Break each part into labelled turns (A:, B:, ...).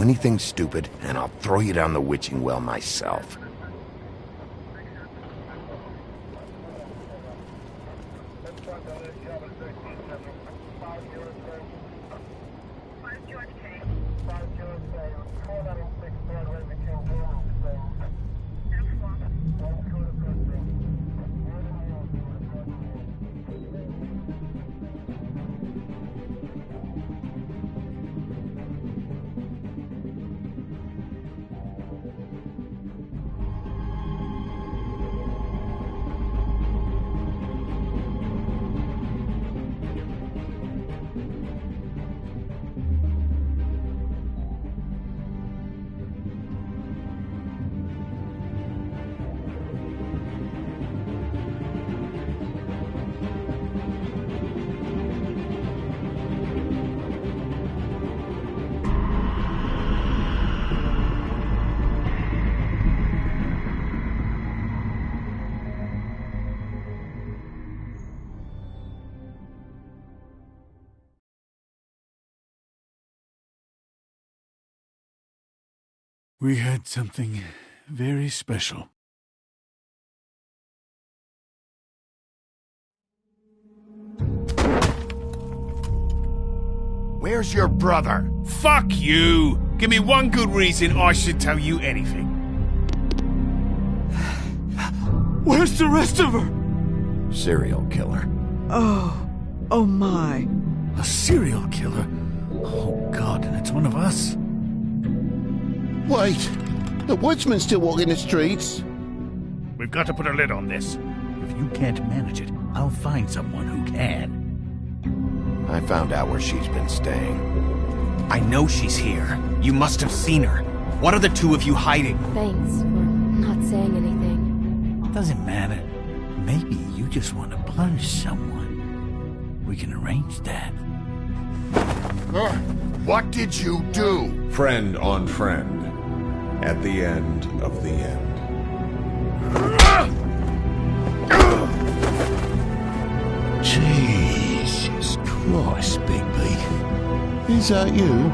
A: do anything stupid, and I'll throw you down the witching well myself.
B: We had something very special.
A: Where's your brother?
C: Fuck you! Give me one good reason I should tell you anything.
B: Where's the rest of her?
A: Serial killer.
D: Oh my.
B: A serial killer? Oh God, and it's one of us.
E: Wait, the woodsman's still walking the streets.
C: We've got to put a lid on this.
B: If you can't manage it, I'll find someone who can.
A: I found out where she's been staying.
F: I know she's here. You must have seen her. What are the two of you hiding?
G: Thanks for not saying anything.
B: Doesn't matter. Maybe you just want to punish someone. We can arrange that.
A: What did you do?
H: Friend on friend. At the end of the end.
E: Jesus Christ, Bigby. Is that you?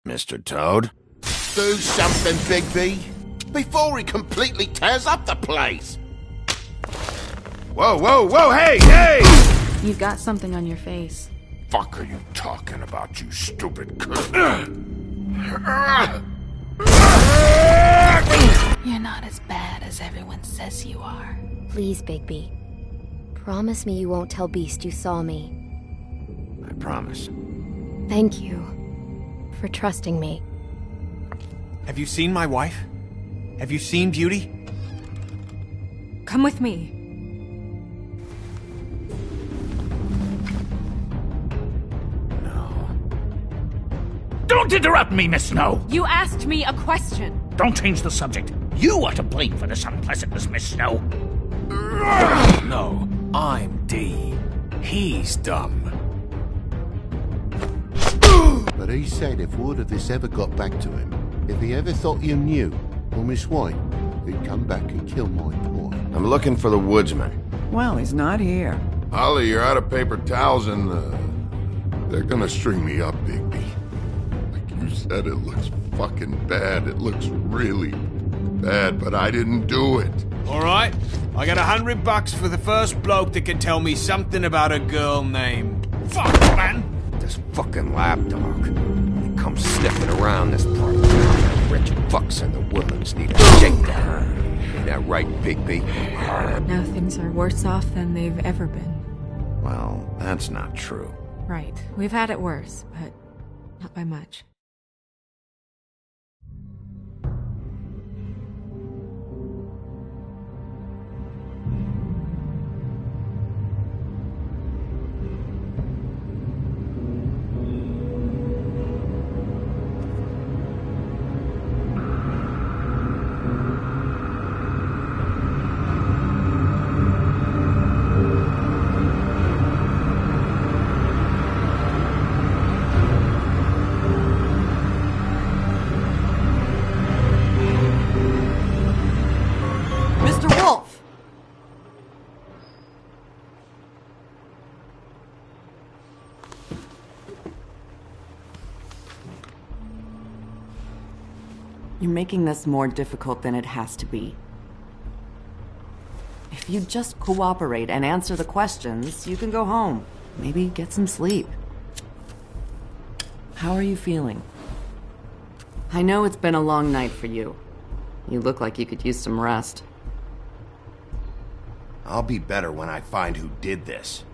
A: Mr. Toad?
E: Do something, Bigby, before he completely tears up the place.
A: Whoa, whoa, whoa, hey, hey!
I: You've got something on your face.
A: Fuck are you talking about, you stupid cunt?
I: You're not as bad as everyone says you are.
G: Please, Bigby. Promise me you won't tell Beast you saw me.
A: I promise.
G: Thank you for trusting me.
F: Have you seen my wife? Have you seen Beauty?
I: Come with me.
A: No.
C: Don't interrupt me, Miss Snow!
I: You asked me a question.
C: Don't change the subject. You are to blame for this unpleasantness, Miss Snow.
F: No, I'm D. He's dumb.
E: But he said if word of this ever got back to him, if he ever thought you knew, or Miss White, he'd come back and kill my boy.
A: I'm looking for the woodsman.
D: Well, he's not here.
J: Holly, you're out of paper towels and, they're gonna string me up, Bigby. Like you said, it looks fucking bad. It looks really bad, but I didn't do it.
F: Alright, I got $100 for the first bloke that can tell me something about a girl named...
C: Fuck, man!
A: this fucking lapdog. He comes sniffing around this part of town. Rich fucks in the Woodlands need a shakedown. Ain't that right, Bigby?
K: Now things are worse off than they've ever been.
A: Well, that's not true.
K: Right. We've had it worse, but not by much.
L: You're making this more difficult than it has to be. If you just cooperate and answer the questions, you can go home. Maybe get some sleep. How are you feeling? I know it's been a long night for you. You look like you could use some rest.
A: I'll be better when I find who did this,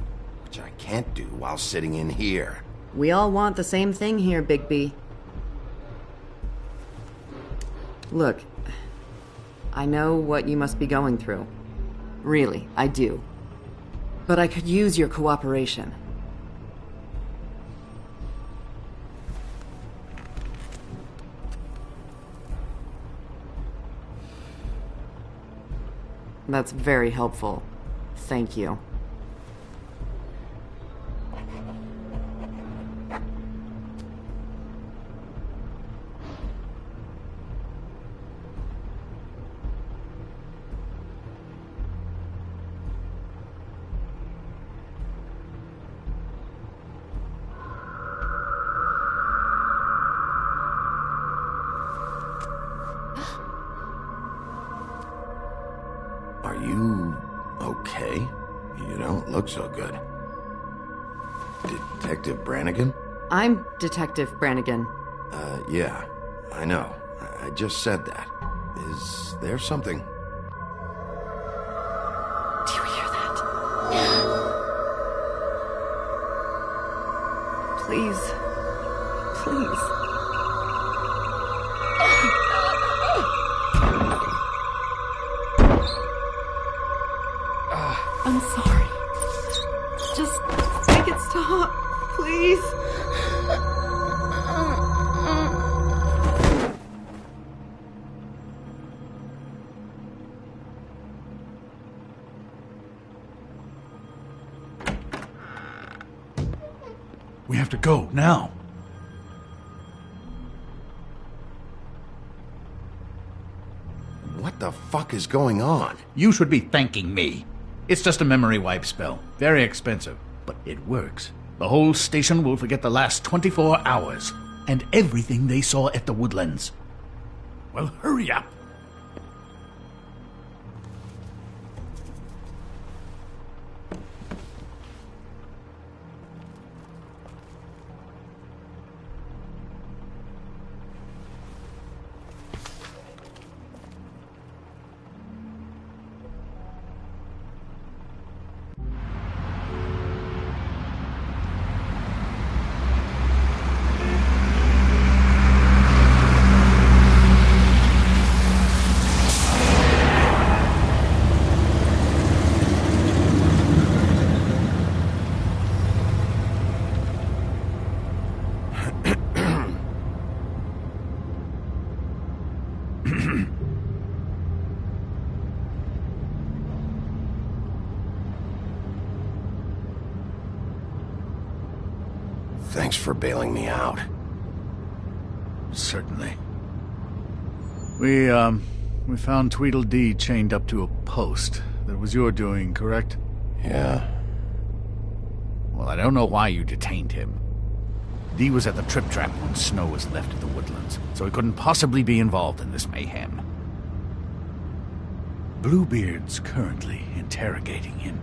A: which I can't do while sitting in here.
L: We all want the same thing here, Bigby. Look, I know what you must be going through. Really, I do. But I could use your cooperation. That's very helpful. Thank you.
A: Are you okay? You don't look so good. Detective Brannigan?
L: I'm Detective Brannigan.
A: Yeah, I know. I just said that. Is there something?
L: Do you hear that? Please. Please. I'm sorry. Just make it stop, please.
B: We have to go, now.
A: What the fuck is going on?
B: You should be thanking me. It's just a memory wipe spell. Very expensive, but it works. The whole station will forget the last 24 hours and everything they saw at the Woodlands. Well, hurry up.
A: Thanks for bailing me out.
B: Certainly. We found Tweedledee chained up to a post. That was your doing, correct?
A: Yeah.
B: Well, I don't know why you detained him. Dee was at the Trip Trap when Snow was left at the Woodlands, so he couldn't possibly be involved in this mayhem. Bluebeard's currently interrogating him,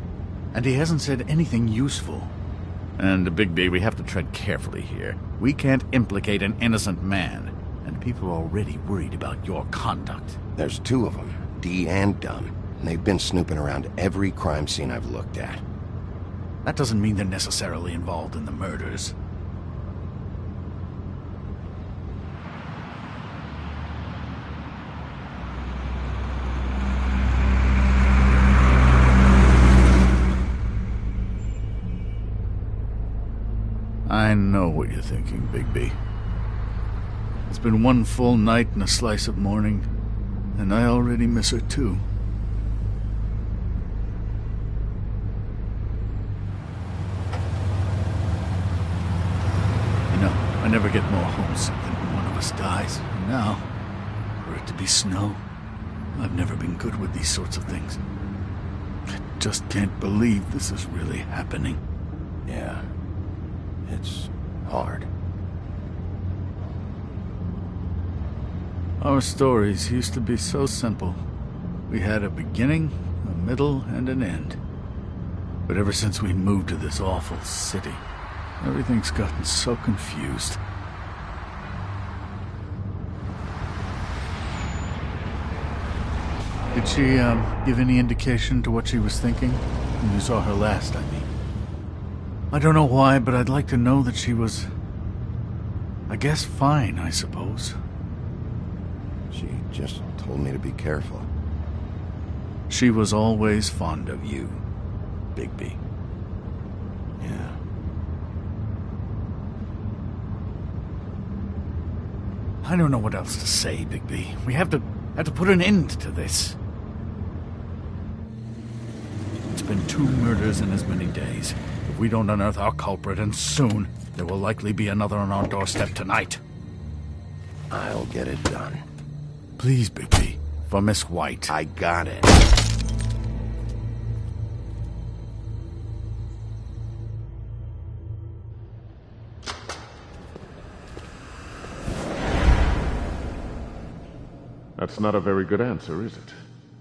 B: and he hasn't said anything useful. And, Bigby, we have to tread carefully here. We can't implicate an innocent man, and people are already worried about your conduct.
M: There's two of them, Dee and Dunn, and they've been snooping around every crime scene I've looked at.
B: That doesn't mean they're necessarily involved in the murders. I know what you're thinking, Bigby. It's been one full night and a slice of morning, and I already miss her too. You know, I never get more homesick than when one of us dies. And now, for it to be snow, I've never been good with these sorts of things. I just can't believe this is really happening.
M: Yeah. It's hard.
B: Our stories used to be so simple. We had a beginning, a middle, and an end. But ever since we moved to this awful city, everything's gotten so confused. Did she, give any indication to what she was thinking? When you saw her last, I mean. I don't know why, but I'd like to know that she was... I guess fine, I suppose.
M: She just told me to be careful.
B: She was always fond of you, Bigby.
M: Yeah.
B: I don't know what else to say, Bigby. We have to put an end to this. It's been 2 murders in as many days. If we don't unearth our culprit, and soon, there will likely be another on our doorstep tonight.
M: I'll get it done.
B: Please, Bigby. For Miss White.
M: I got it.
H: That's not a very good answer, is it?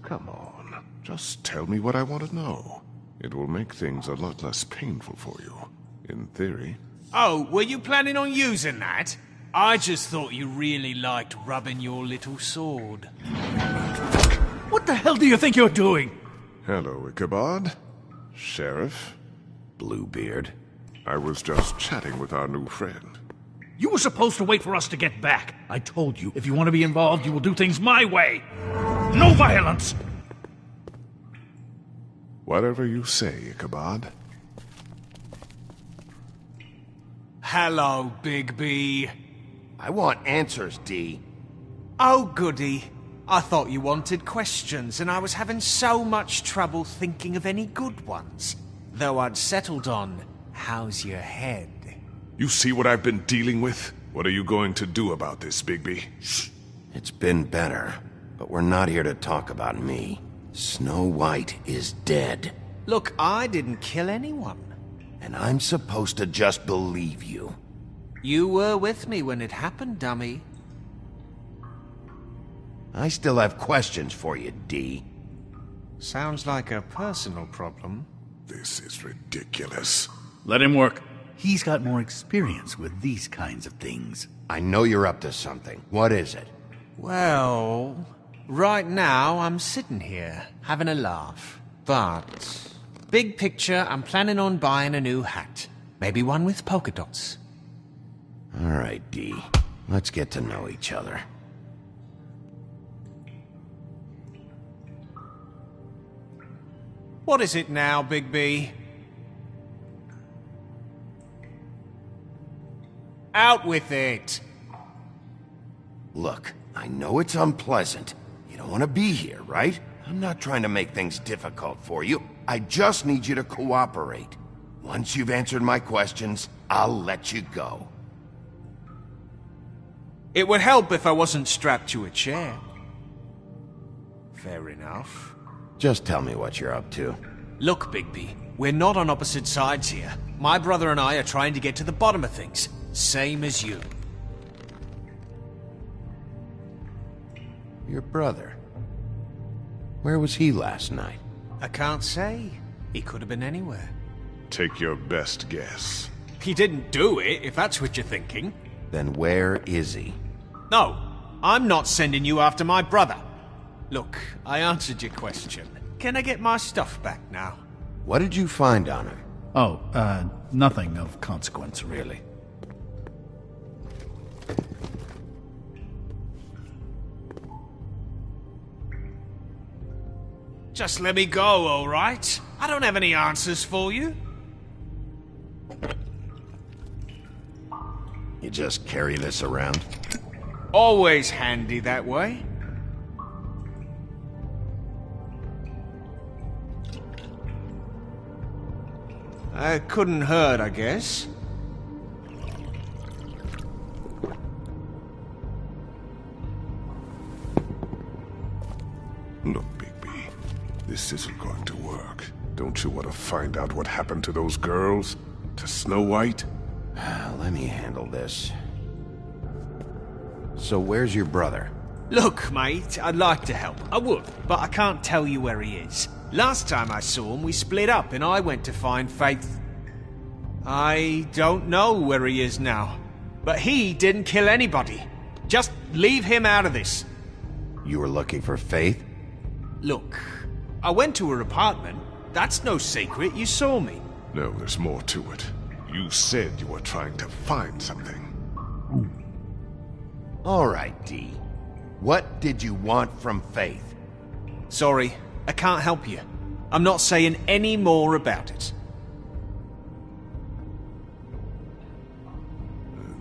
H: Come on, just tell me what I want to know. It will make things a lot less painful for you, in theory.
C: Oh, were you planning on using that? I just thought you really liked rubbing your little sword.
B: What the hell do you think you're doing?
H: Hello, Ichabod. Sheriff.
M: Bluebeard.
H: I was just chatting with our new friend.
B: You were supposed to wait for us to get back. I told you, if you want to be involved, you will do things my way. No violence!
H: Whatever you say, Ichabod.
C: Hello, Bigby.
M: I want answers, Dee.
C: Oh, goody. I thought you wanted questions, and I was having so much trouble thinking of any good ones. Though I'd settled on, how's your head?
H: You see what I've been dealing with? What are you going to do about this, Bigby?
M: Shh. It's been better, but we're not here to talk about me. Snow White is dead.
C: Look, I didn't kill anyone.
M: And I'm supposed to just believe you.
C: You were with me when it happened, dummy.
M: I still have questions for you, Dee.
C: Sounds like a personal problem.
H: This is ridiculous.
B: Let him work. He's got more experience with these kinds of things.
M: I know you're up to something. What is it?
C: Well, right now I'm sitting here, having a laugh. But, big picture, I'm planning on buying a new hat. Maybe one with polka dots.
M: All right, Dee. Let's get to know each other.
C: What is it now, Bigby? Out with it!
M: Look, I know it's unpleasant. You don't want to be here, right? I'm not trying to make things difficult for you. I just need you to cooperate. Once you've answered my questions, I'll let you go.
C: It would help if I wasn't strapped to a chair. Fair enough.
M: Just tell me what you're up to.
C: Look, Bigby, we're not on opposite sides here. My brother and I are trying to get to the bottom of things. Same as you.
M: Your brother? Where was he last night?
C: I can't say. He could have been anywhere.
H: Take your best guess.
C: He didn't do it, if that's what you're thinking.
M: Then where is he?
C: No, I'm not sending you after my brother. Look, I answered your question. Can I get my stuff back now?
M: What did you find on him?
B: Oh, nothing of consequence, really.
C: Just let me go, all right? I don't have any answers for you.
M: You just carry this around?
C: Always handy that way. Couldn't hurt, I guess.
H: Look, Bigby, this isn't going to work. Don't you want to find out what happened to those girls? To Snow White?
M: Let me handle this. So where's your brother?
C: Look, mate, I'd like to help. I would, but I can't tell you where he is. Last time I saw him, we split up and I went to find Faith. I don't know where he is now. But he didn't kill anybody. Just leave him out of this.
M: You were looking for Faith?
C: Look, I went to her apartment. That's no secret. You saw me.
H: No, there's more to it. You said you were trying to find something.
M: All right, D. What did you want from Faith?
C: Sorry, I can't help you. I'm not saying any more about it.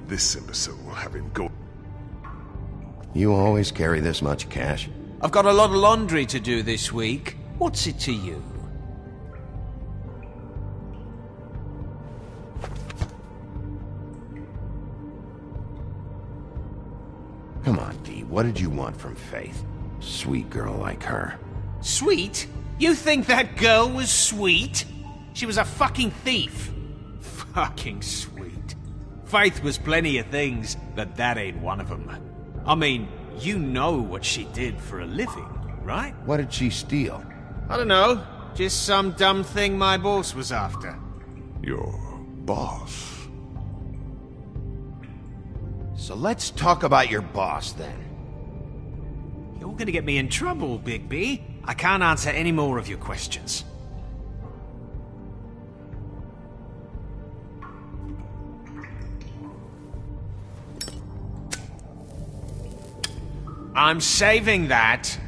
H: This imbecile will have him go.
M: You always carry this much cash?
C: I've got a lot of laundry to do this week. What's it to you?
M: Come on, D. What did you want from Faith? Sweet girl like her.
C: Sweet? You think that girl was sweet? She was a fucking thief. Fucking sweet. Faith was plenty of things, but that ain't one of them. I mean, you know what she did for a living, right?
M: What did she steal?
C: I don't know. Just some dumb thing my boss was after.
H: Your boss?
M: So let's talk about your boss, then.
C: You're gonna get me in trouble, Bigby. I can't answer any more of your questions. I'm saving that.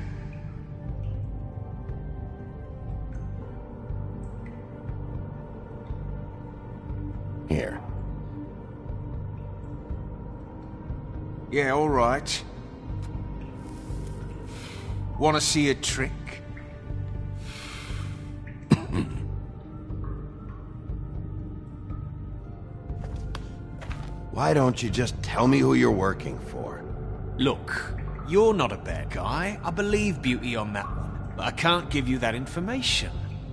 M: Here.
C: Yeah, all right. Want to see a trick?
M: Why don't you just tell me who you're working for?
C: Look, you're not a bad guy. I believe Beauty on that one. But I can't give you that information.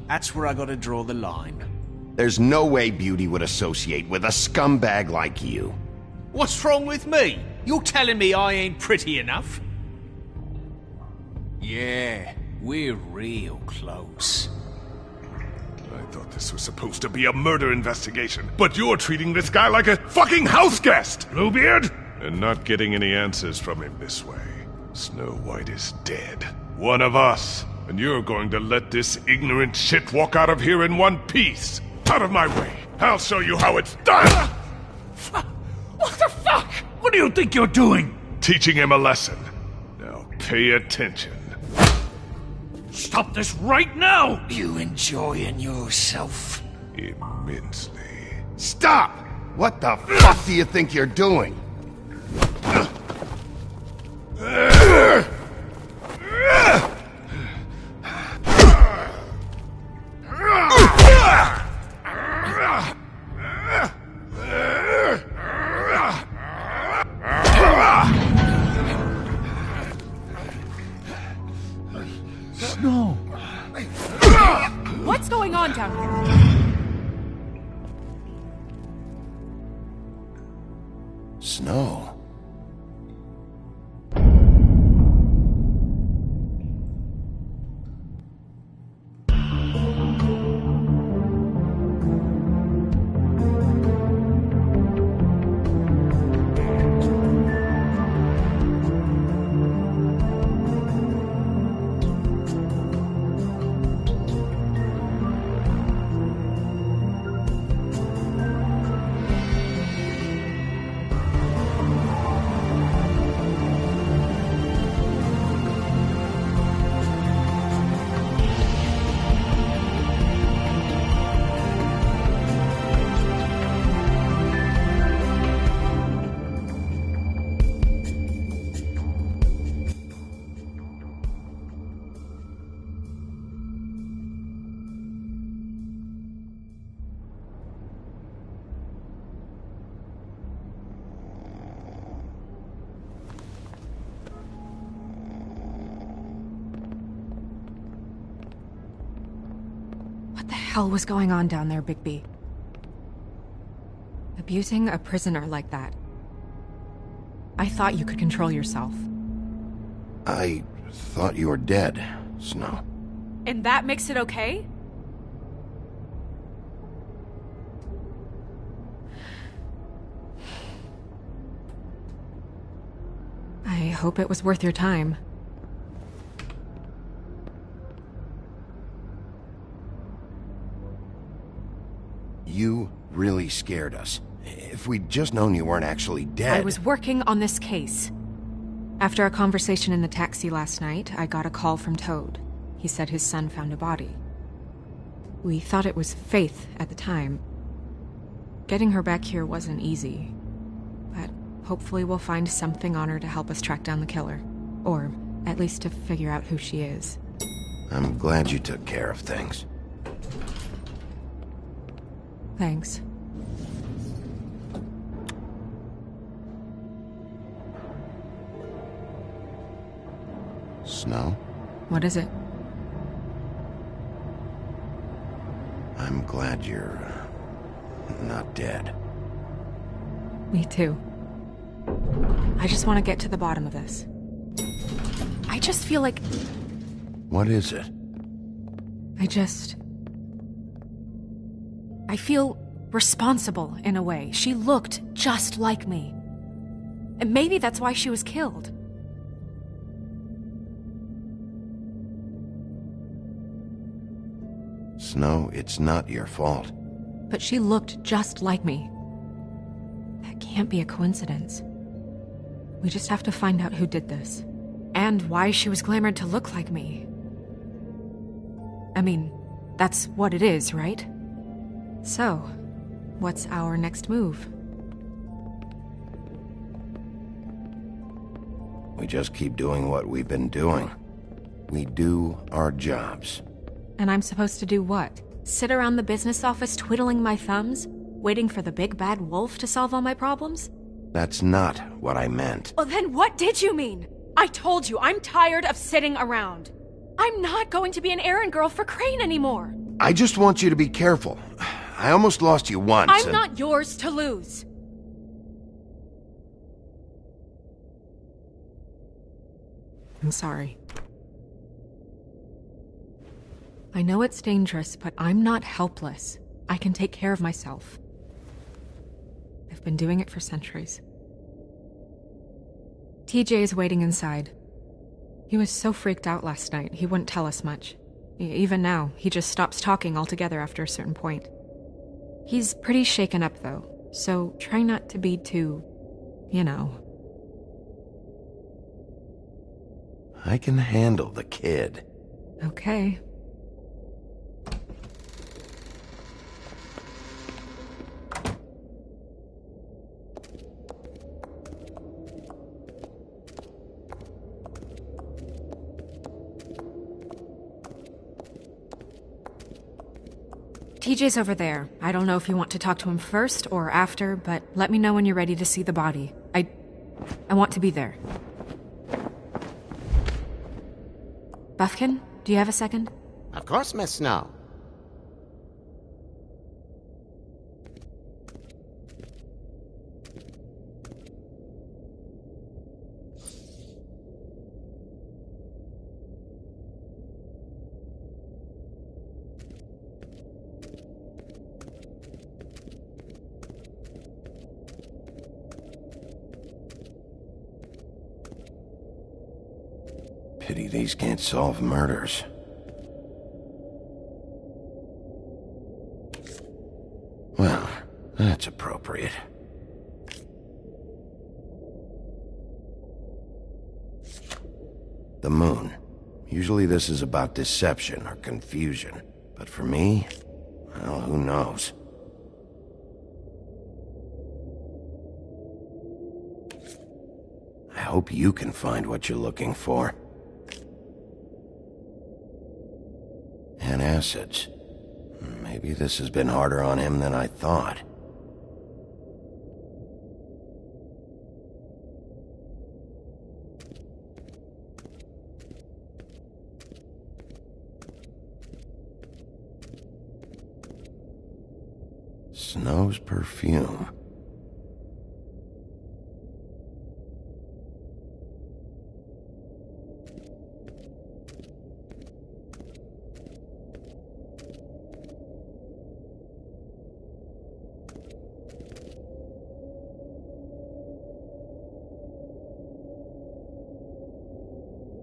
C: That's where I gotta draw the line.
M: There's no way Beauty would associate with a scumbag like you.
C: What's wrong with me? You're telling me I ain't pretty enough? Yeah, we're real close.
H: I thought this was supposed to be a murder investigation, but you're treating this guy like a fucking house guest, Bluebeard! And not getting any answers from him this way. Snow White is dead. One of us. And you're going to let this ignorant shit walk out of here in one piece. Out of my way. I'll show you how it's done!
B: What the fuck? What do you think you're doing?
H: Teaching him a lesson. Now pay attention.
B: Stop this right now!
C: You enjoying yourself?
H: Immensely.
M: Stop! What the fuck do you think you're doing?
B: Snow!
K: What's going on down here?
M: Snow.
K: hell was going on down there, Bigby? Abusing a prisoner like that. I thought you could control yourself.
M: I thought you were dead, Snow.
K: And that makes it okay? I hope it was worth your time.
M: You really scared us. If we'd just known you weren't actually dead...
K: I was working on this case. After our conversation in the taxi last night, I got a call from Toad. He said his son found a body. We thought it was Faith at the time. Getting her back here wasn't easy. But hopefully we'll find something on her to help us track down the killer. Or at least to figure out who she is.
M: I'm glad you took care of things.
K: Thanks.
M: Snow?
K: What is it?
M: I'm glad you're... not dead.
K: Me too. I just want to get to the bottom of this. I just feel like...
M: What is it?
K: I feel responsible in a way. She looked just like me. And maybe that's why she was killed.
M: Snow, it's not your fault.
K: But she looked just like me. That can't be a coincidence. We just have to find out who did this. And why she was glamored to look like me. I mean, that's what it is, right? So, what's our next move?
M: We just keep doing what we've been doing. We do our jobs.
K: And I'm supposed to do what? Sit around the business office twiddling my thumbs, waiting for the big bad wolf to solve all my problems?
M: That's not what I meant.
K: Well, then what did you mean? I told you, I'm tired of sitting around. I'm not going to be an errand girl for Crane anymore.
M: I just want you to be careful. I almost lost you once.
K: I'm not yours to lose. I'm sorry. I know it's dangerous, but I'm not helpless. I can take care of myself. I've been doing it for centuries. TJ is waiting inside. He was so freaked out last night, he wouldn't tell us much. Even now, he just stops talking altogether after a certain point. He's pretty shaken up, though, so try not to be too, you know.
M: I can handle the kid.
K: Okay. TJ's over there. I don't know if you want to talk to him first or after, but let me know when you're ready to see the body. I want to be there. Buffkin, do you have a second?
N: Of course, Miss Snow.
M: Pity these can't solve murders. Well, that's appropriate. The moon. Usually this is about deception or confusion. But for me, well, who knows? I hope you can find what you're looking for. Acids. Maybe this has been harder on him than I thought. Snow's perfume.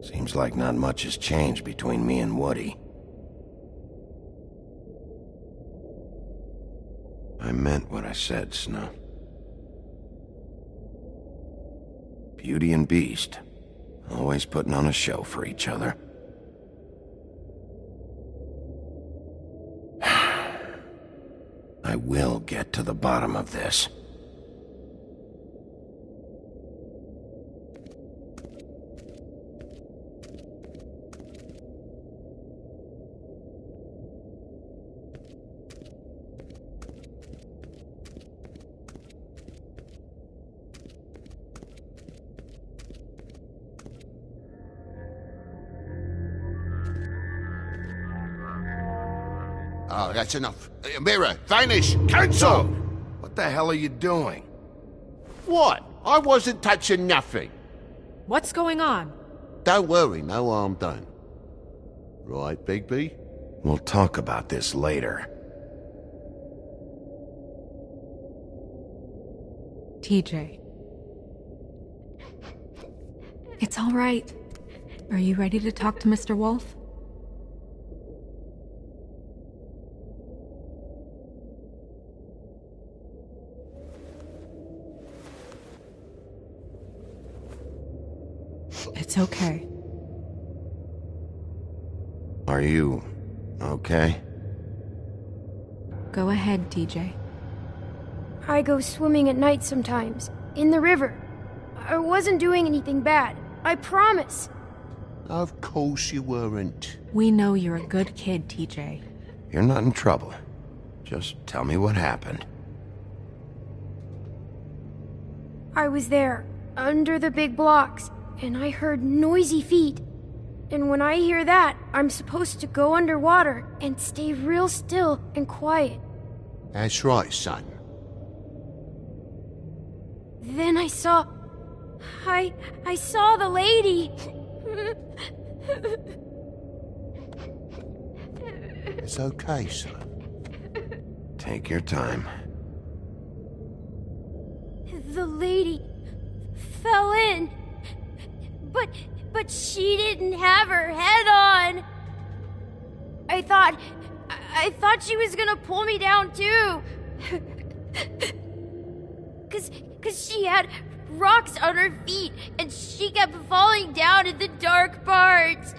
M: Seems like not much has changed between me and Woody. I meant what I said, Snow. Beauty and Beast, always putting on a show for each other. I will get to the bottom of this.
E: Oh, that's enough. Mirror, vanish, cancel!
M: What the hell are you doing?
E: What? I wasn't touching nothing.
K: What's going on?
E: Don't worry, no harm done. Right, Bigby?
M: We'll talk about this later.
K: TJ. It's all right. Are you ready to talk to Mr. Wolf? It's okay.
M: Are you okay?
K: Go ahead, TJ.
N: I go swimming at night sometimes, in the river. I wasn't doing anything bad, I promise.
E: Of course you weren't.
K: We know you're a good kid, TJ.
M: You're not in trouble. Just tell me what happened.
N: I was there, under the big blocks, and I heard noisy feet. And when I hear that, I'm supposed to go underwater and stay real still and quiet.
E: That's right, son.
N: Then I saw the lady.
E: It's okay, son.
M: Take your time.
N: The lady fell in. But she didn't have her head on. I thought she was gonna pull me down too. Cause she had rocks on her feet and she kept falling down in the dark parts.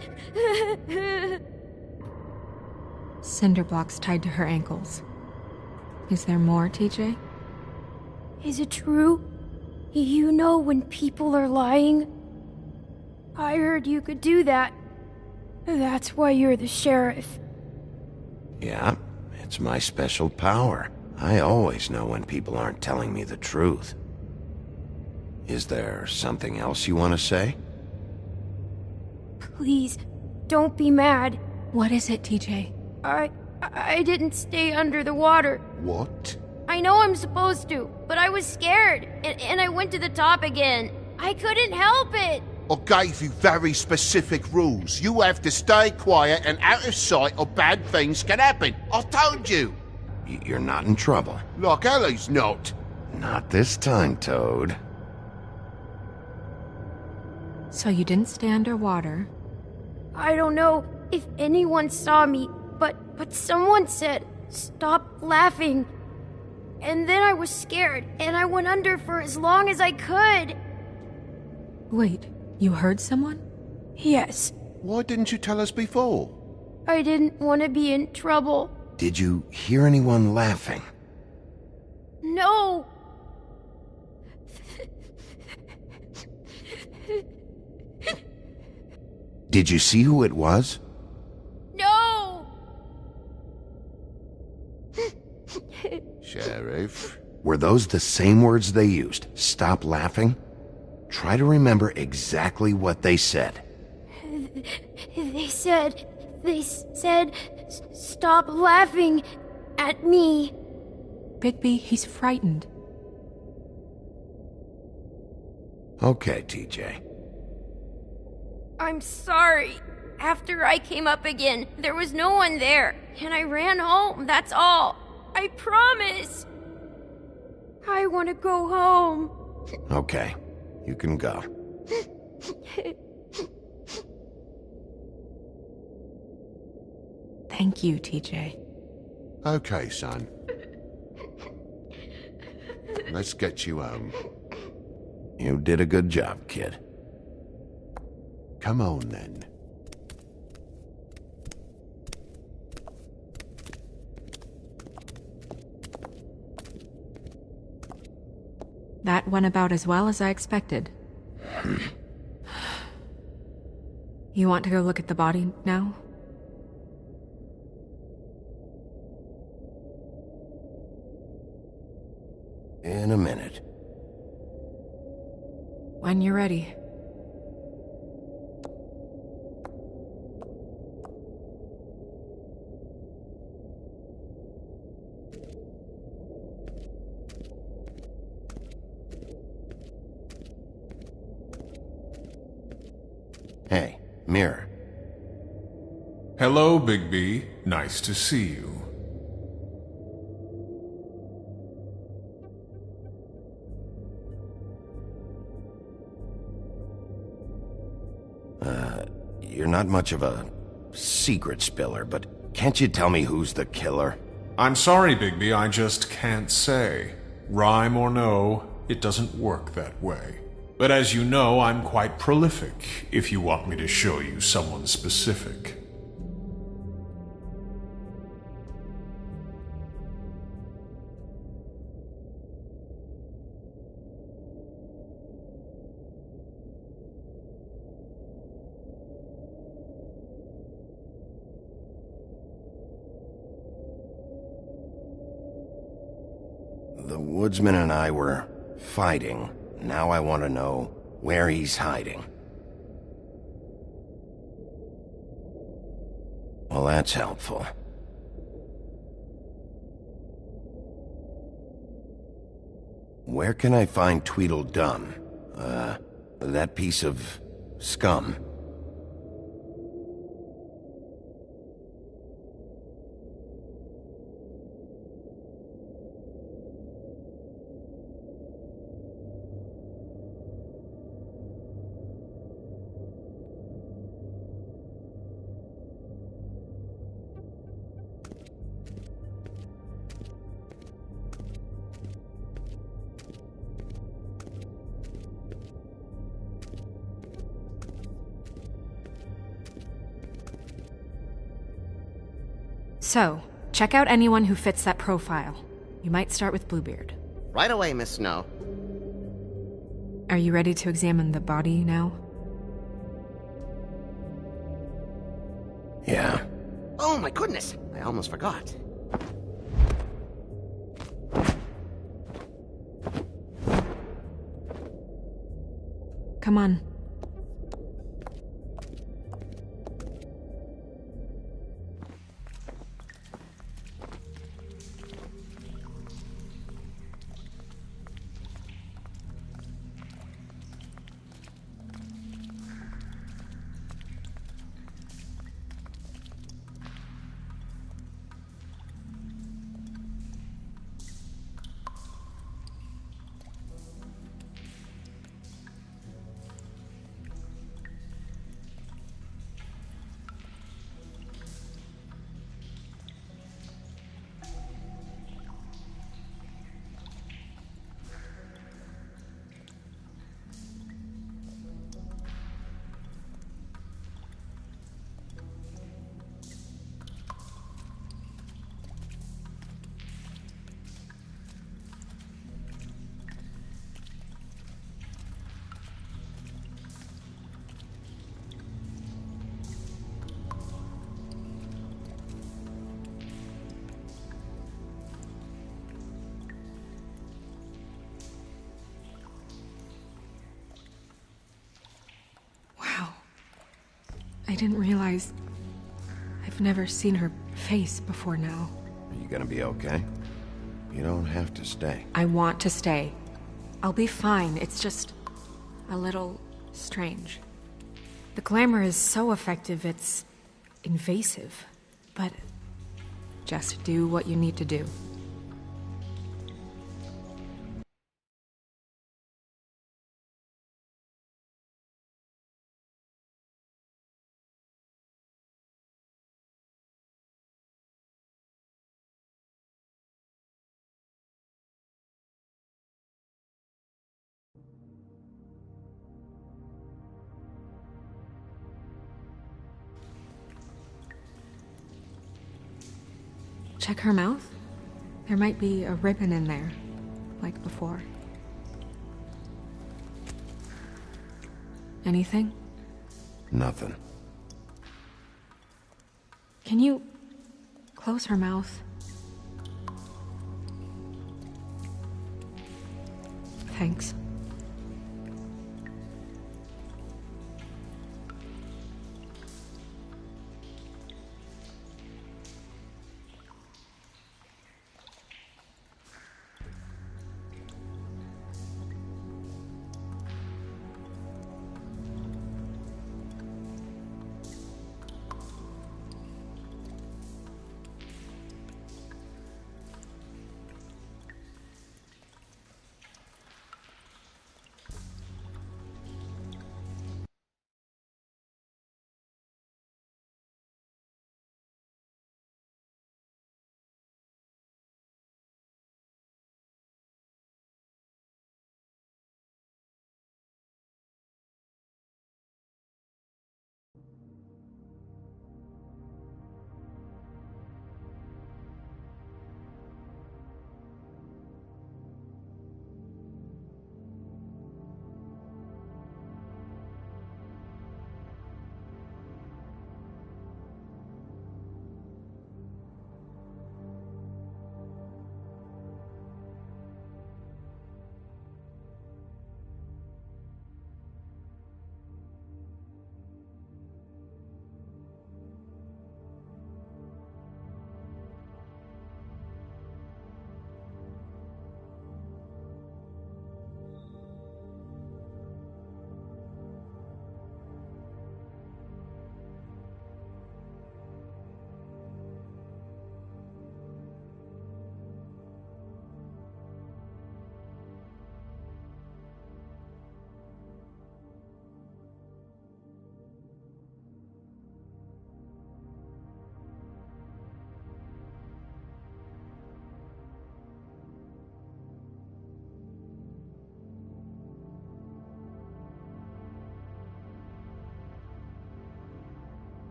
K: Cinder blocks tied to her ankles. Is there more, TJ?
N: Is it true? You know when people are lying? I heard you could do that. That's why you're the sheriff.
M: Yeah, it's my special power. I always know when people aren't telling me the truth. Is there something else you want to say?
N: Please, don't be mad.
K: What is it, TJ?
N: I didn't stay under the water.
E: What?
N: I know I'm supposed to, but I was scared, and I went to the top again. I couldn't help it.
E: I gave you very specific rules. You have to stay quiet and out of sight or bad things can happen. I told you.
M: You're not in trouble.
E: Like Ellie's not.
M: Not this time, Toad.
K: So you didn't stay underwater?
N: I don't know if anyone saw me, but someone said, "Stop laughing." And then I was scared, and I went under for as long as I could.
K: Wait, you heard someone?
N: Yes.
E: Why didn't you tell us before?
N: I didn't want to be in trouble.
M: Did you hear anyone laughing?
N: No.
M: Did you see who it was?
N: No.
E: Sheriff?
M: Were those the same words they used? Stop laughing? Try to remember exactly what they said.
N: They said, stop laughing at me.
K: Bigby, he's frightened.
M: Okay, TJ.
N: I'm sorry. After I came up again, there was no one there, and I ran home, that's all. I promise. I want to go home.
M: Okay, you can go.
K: Thank you, TJ.
E: Okay, son. Let's get you home.
M: You did a good job, kid.
E: Come on, then.
K: That went about as well as I expected. You want to go look at the body now?
M: In a minute.
K: When you're ready.
M: Hey, Mirror.
O: Hello, Bigby. Nice to see you.
M: You're not much of a secret spiller, but can't you tell me who's the killer?
O: I'm sorry, Bigby, I just can't say. Rhyme or no, it doesn't work that way. But as you know, I'm quite prolific, if you want me to show you someone specific.
M: The woodsman and I were fighting. Now I want to know where he's hiding. Well, that's helpful. Where can I find Tweedledum? That piece of scum.
K: So, check out anyone who fits that profile. You might start with Bluebeard.
P: Right away, Miss Snow.
K: Are you ready to examine the body now?
M: Yeah.
P: Oh my goodness, I almost forgot.
K: Come on. I didn't realize... I've never seen her face before now.
M: Are you gonna be okay? You don't have to stay.
K: I want to stay. I'll be fine. It's just a little strange. The glamour is so effective, it's invasive. But just do what you need to do. Check her mouth. There might be a ribbon in there, like before. Anything?
M: Nothing.
K: Can you close her mouth? Thanks.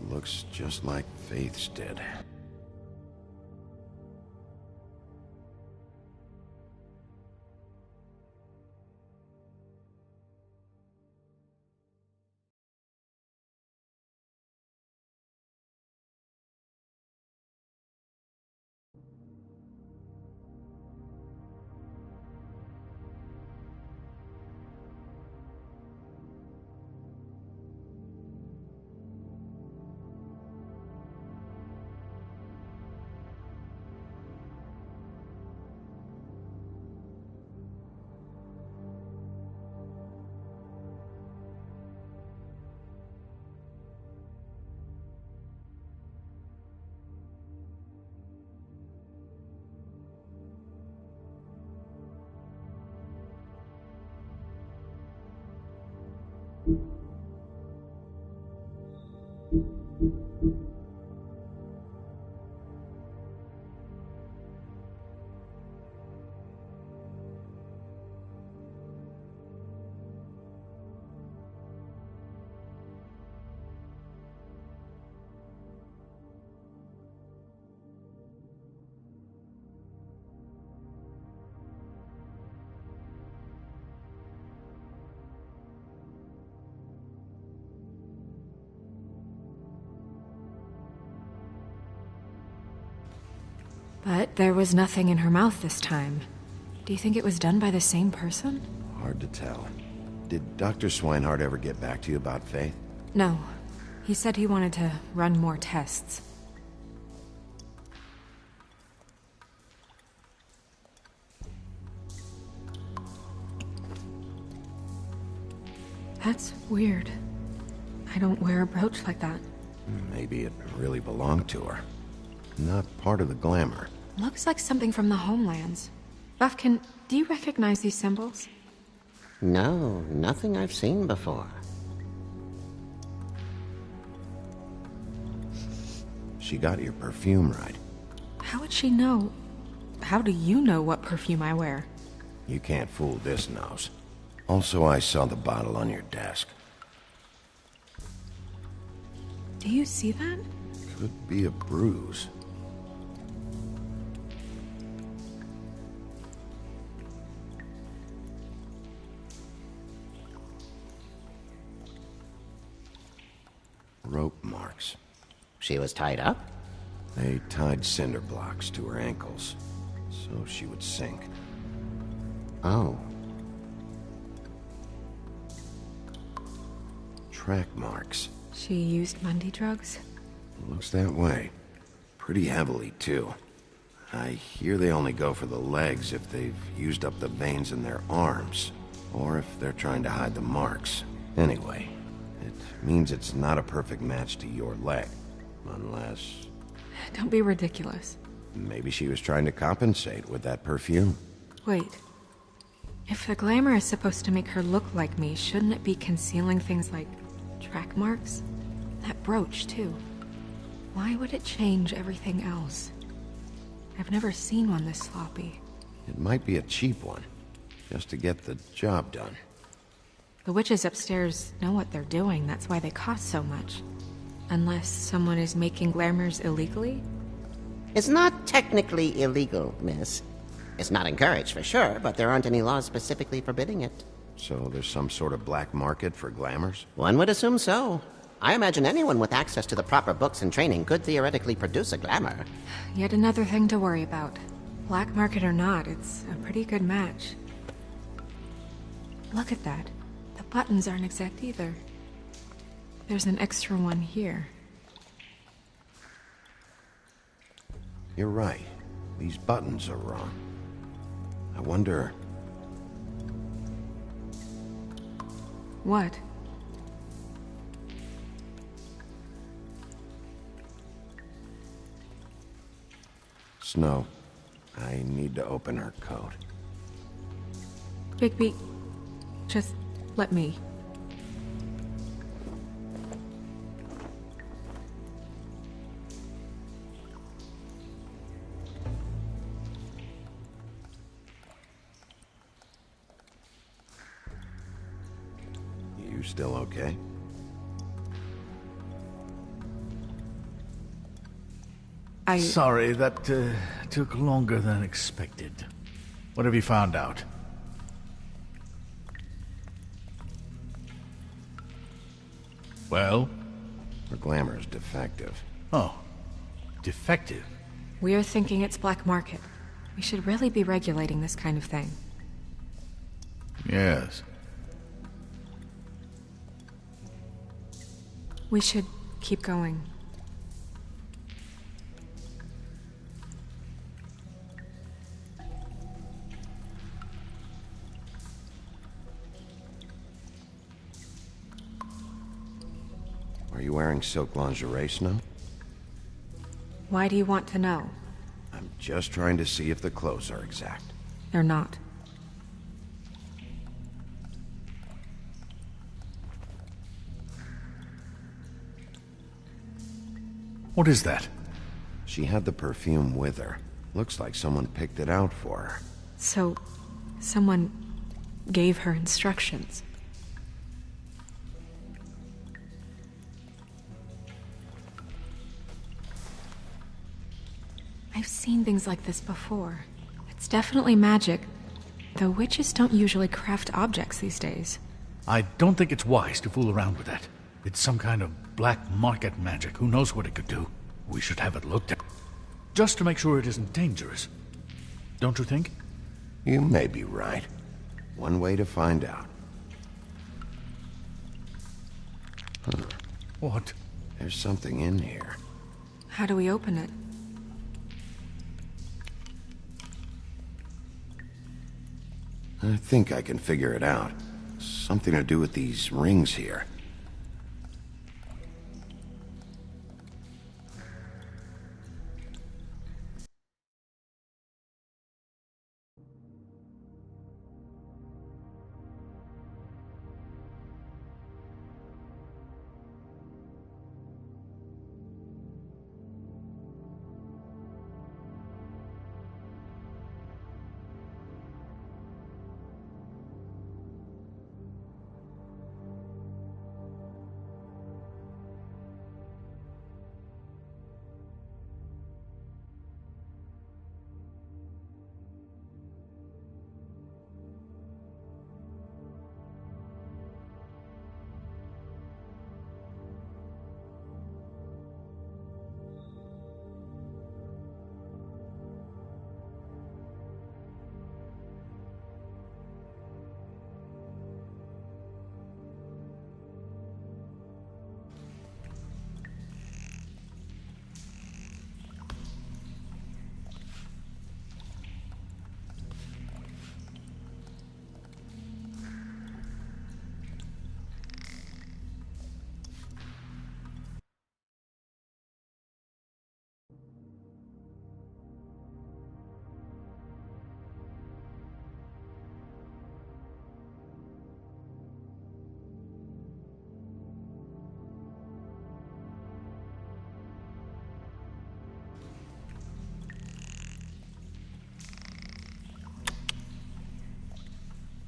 M: Looks just like Faith's dead.
K: But there was nothing in her mouth this time. Do you think it was done by the same person?
M: Hard to tell. Did Dr. Swinehart ever get back to you about Faith?
K: No. He said he wanted to run more tests. That's weird. I don't wear a brooch like that.
M: Maybe it really belonged to her. Not part of the glamour.
K: Looks like something from the homelands. Buffkin, do you recognize these symbols?
P: No, nothing I've seen before.
M: She got your perfume right.
K: How would she know? How do you know what perfume I wear?
M: You can't fool this nose. Also, I saw the bottle on your desk.
K: Do you see that?
M: Could be a bruise. Rope marks.
P: She was tied up?
M: They tied cinder blocks to her ankles, so she would sink.
P: Oh.
M: Track marks.
K: She used Mundy drugs?
M: Looks that way. Pretty heavily, too. I hear they only go for the legs if they've used up the veins in their arms, or if they're trying to hide the marks. Anyway, it means it's not a perfect match to your leg, unless...
K: Don't be ridiculous.
M: Maybe she was trying to compensate with that perfume.
K: Wait. If the glamour is supposed to make her look like me, shouldn't it be concealing things like track marks? That brooch, too. Why would it change everything else? I've never seen one this sloppy.
M: It might be a cheap one, just to get the job done.
K: The witches upstairs know what they're doing, that's why they cost so much. Unless someone is making glamours illegally?
P: It's not technically illegal, miss. It's not encouraged for sure, but there aren't any laws specifically forbidding it.
M: So there's some sort of black market for glamours?
P: One would assume so. I imagine anyone with access to the proper books and training could theoretically produce a glamour.
K: Yet another thing to worry about. Black market or not, it's a pretty good match. Look at that. The buttons aren't exact either. There's an extra one here.
M: You're right. These buttons are wrong. I wonder...
K: What?
M: Snow, I need to open her coat.
K: Bigby, just let me.
M: You still okay?
B: Sorry, that took longer than expected. What have you found out? Well?
M: Her glamour is defective.
B: Oh. Defective?
K: We're thinking it's black market. We should really be regulating this kind of thing.
B: Yes.
K: We should keep going.
M: Are you wearing silk lingerie, Snow?
K: Why do you want to know?
M: I'm just trying to see if the clothes are exact.
K: They're not.
B: What is that?
M: She had the perfume with her. Looks like someone picked it out for her.
K: So, someone gave her instructions. I've seen things like this before. It's definitely magic, though witches don't usually craft objects these days.
B: I don't think it's wise to fool around with that. It's some kind of black market magic. Who knows what it could do? We should have it looked at. Just to make sure it isn't dangerous. Don't you think?
M: You may be right. One way to find out. Huh.
B: What?
M: There's something in here.
K: How do we open it?
M: I think I can figure it out. Something to do with these rings here.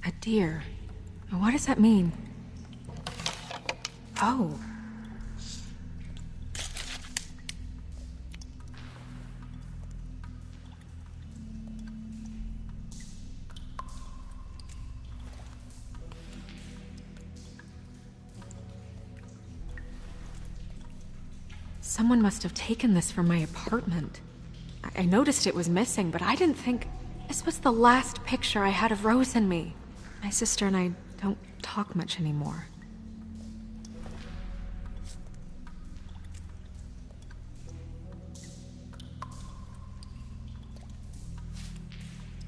K: A deer. What does that mean? Oh. Someone must have taken this from my apartment. I noticed it was missing, but I didn't think this was the last picture I had of Rose and me. My sister and I don't talk much anymore.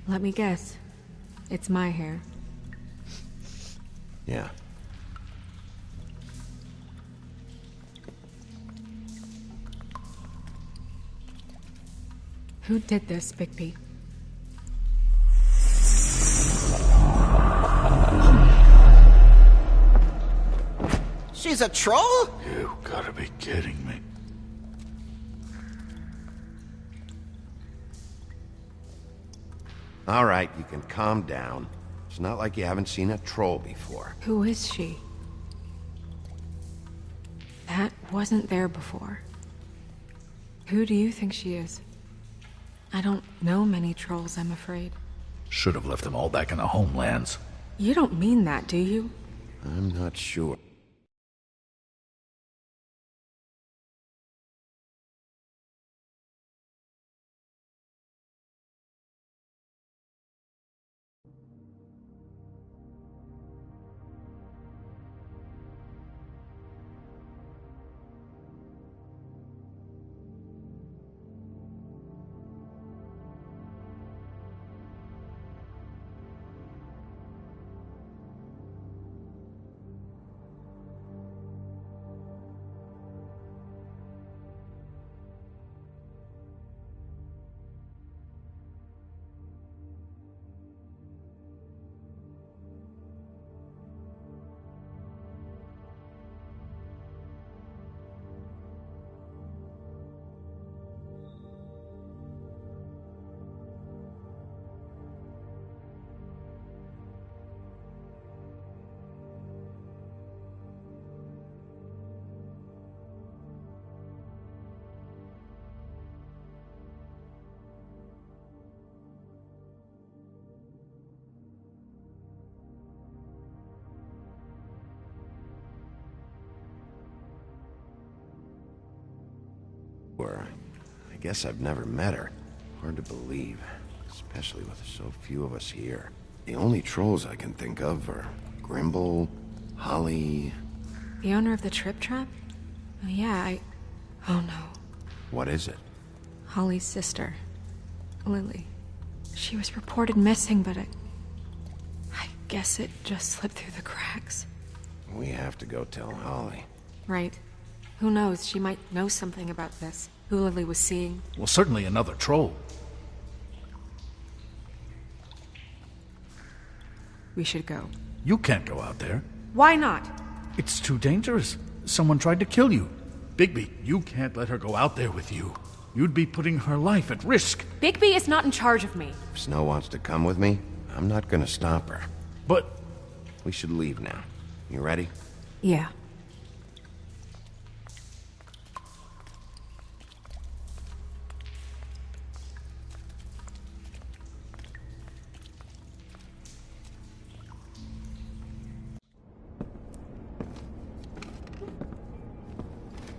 K: Let me guess. It's my hair.
M: Yeah.
K: Who did this, Bigby?
P: She's a troll?
B: You gotta be kidding me.
M: All right, you can calm down. It's not like you haven't seen a troll before.
K: Who is she? That wasn't there before. Who do you think she is? I don't know many trolls, I'm afraid.
B: Should have left them all back in the homelands.
K: You don't mean that, do you?
M: I'm not sure. I guess I've never met her. Hard to believe, especially with so few of us here. The only trolls I can think of are Grimble, Holly...
K: The owner of the Trip Trap? Oh yeah, Oh no.
M: What is it?
K: Holly's sister, Lily. She was reported missing, but I guess it just slipped through the cracks.
M: We have to go tell Holly.
K: Right. Who knows, she might know something about this. Who Lily was seeing.
B: Well, certainly another troll.
K: We should go.
B: You can't go out there.
K: Why not?
B: It's too dangerous. Someone tried to kill you. Bigby, you can't let her go out there with you. You'd be putting her life at risk.
K: Bigby is not in charge of me.
M: If Snow wants to come with me, I'm not gonna stop her.
B: But...
M: We should leave now. You ready?
K: Yeah.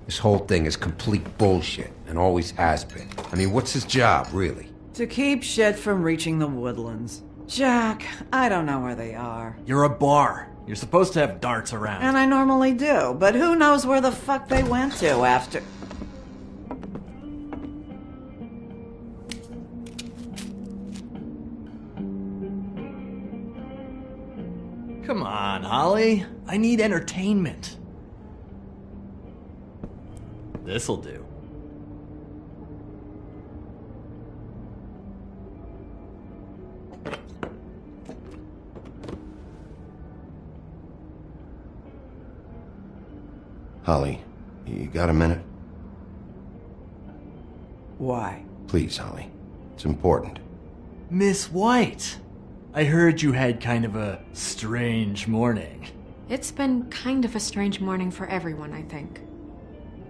A: This whole thing is complete bullshit, and always has been. I mean, what's his job, really?
D: To keep shit from reaching the woodlands. Jack, I don't know where they are.
F: You're a bar. You're supposed to have darts around.
D: And I normally do, but who knows where the fuck they went to after...
F: Come on, Holly. I need entertainment. This'll do.
M: Holly, you got a minute?
D: Why?
M: Please, Holly. It's important.
F: Miss White, I heard you had kind of a strange morning.
K: It's been kind of a strange morning for everyone, I think.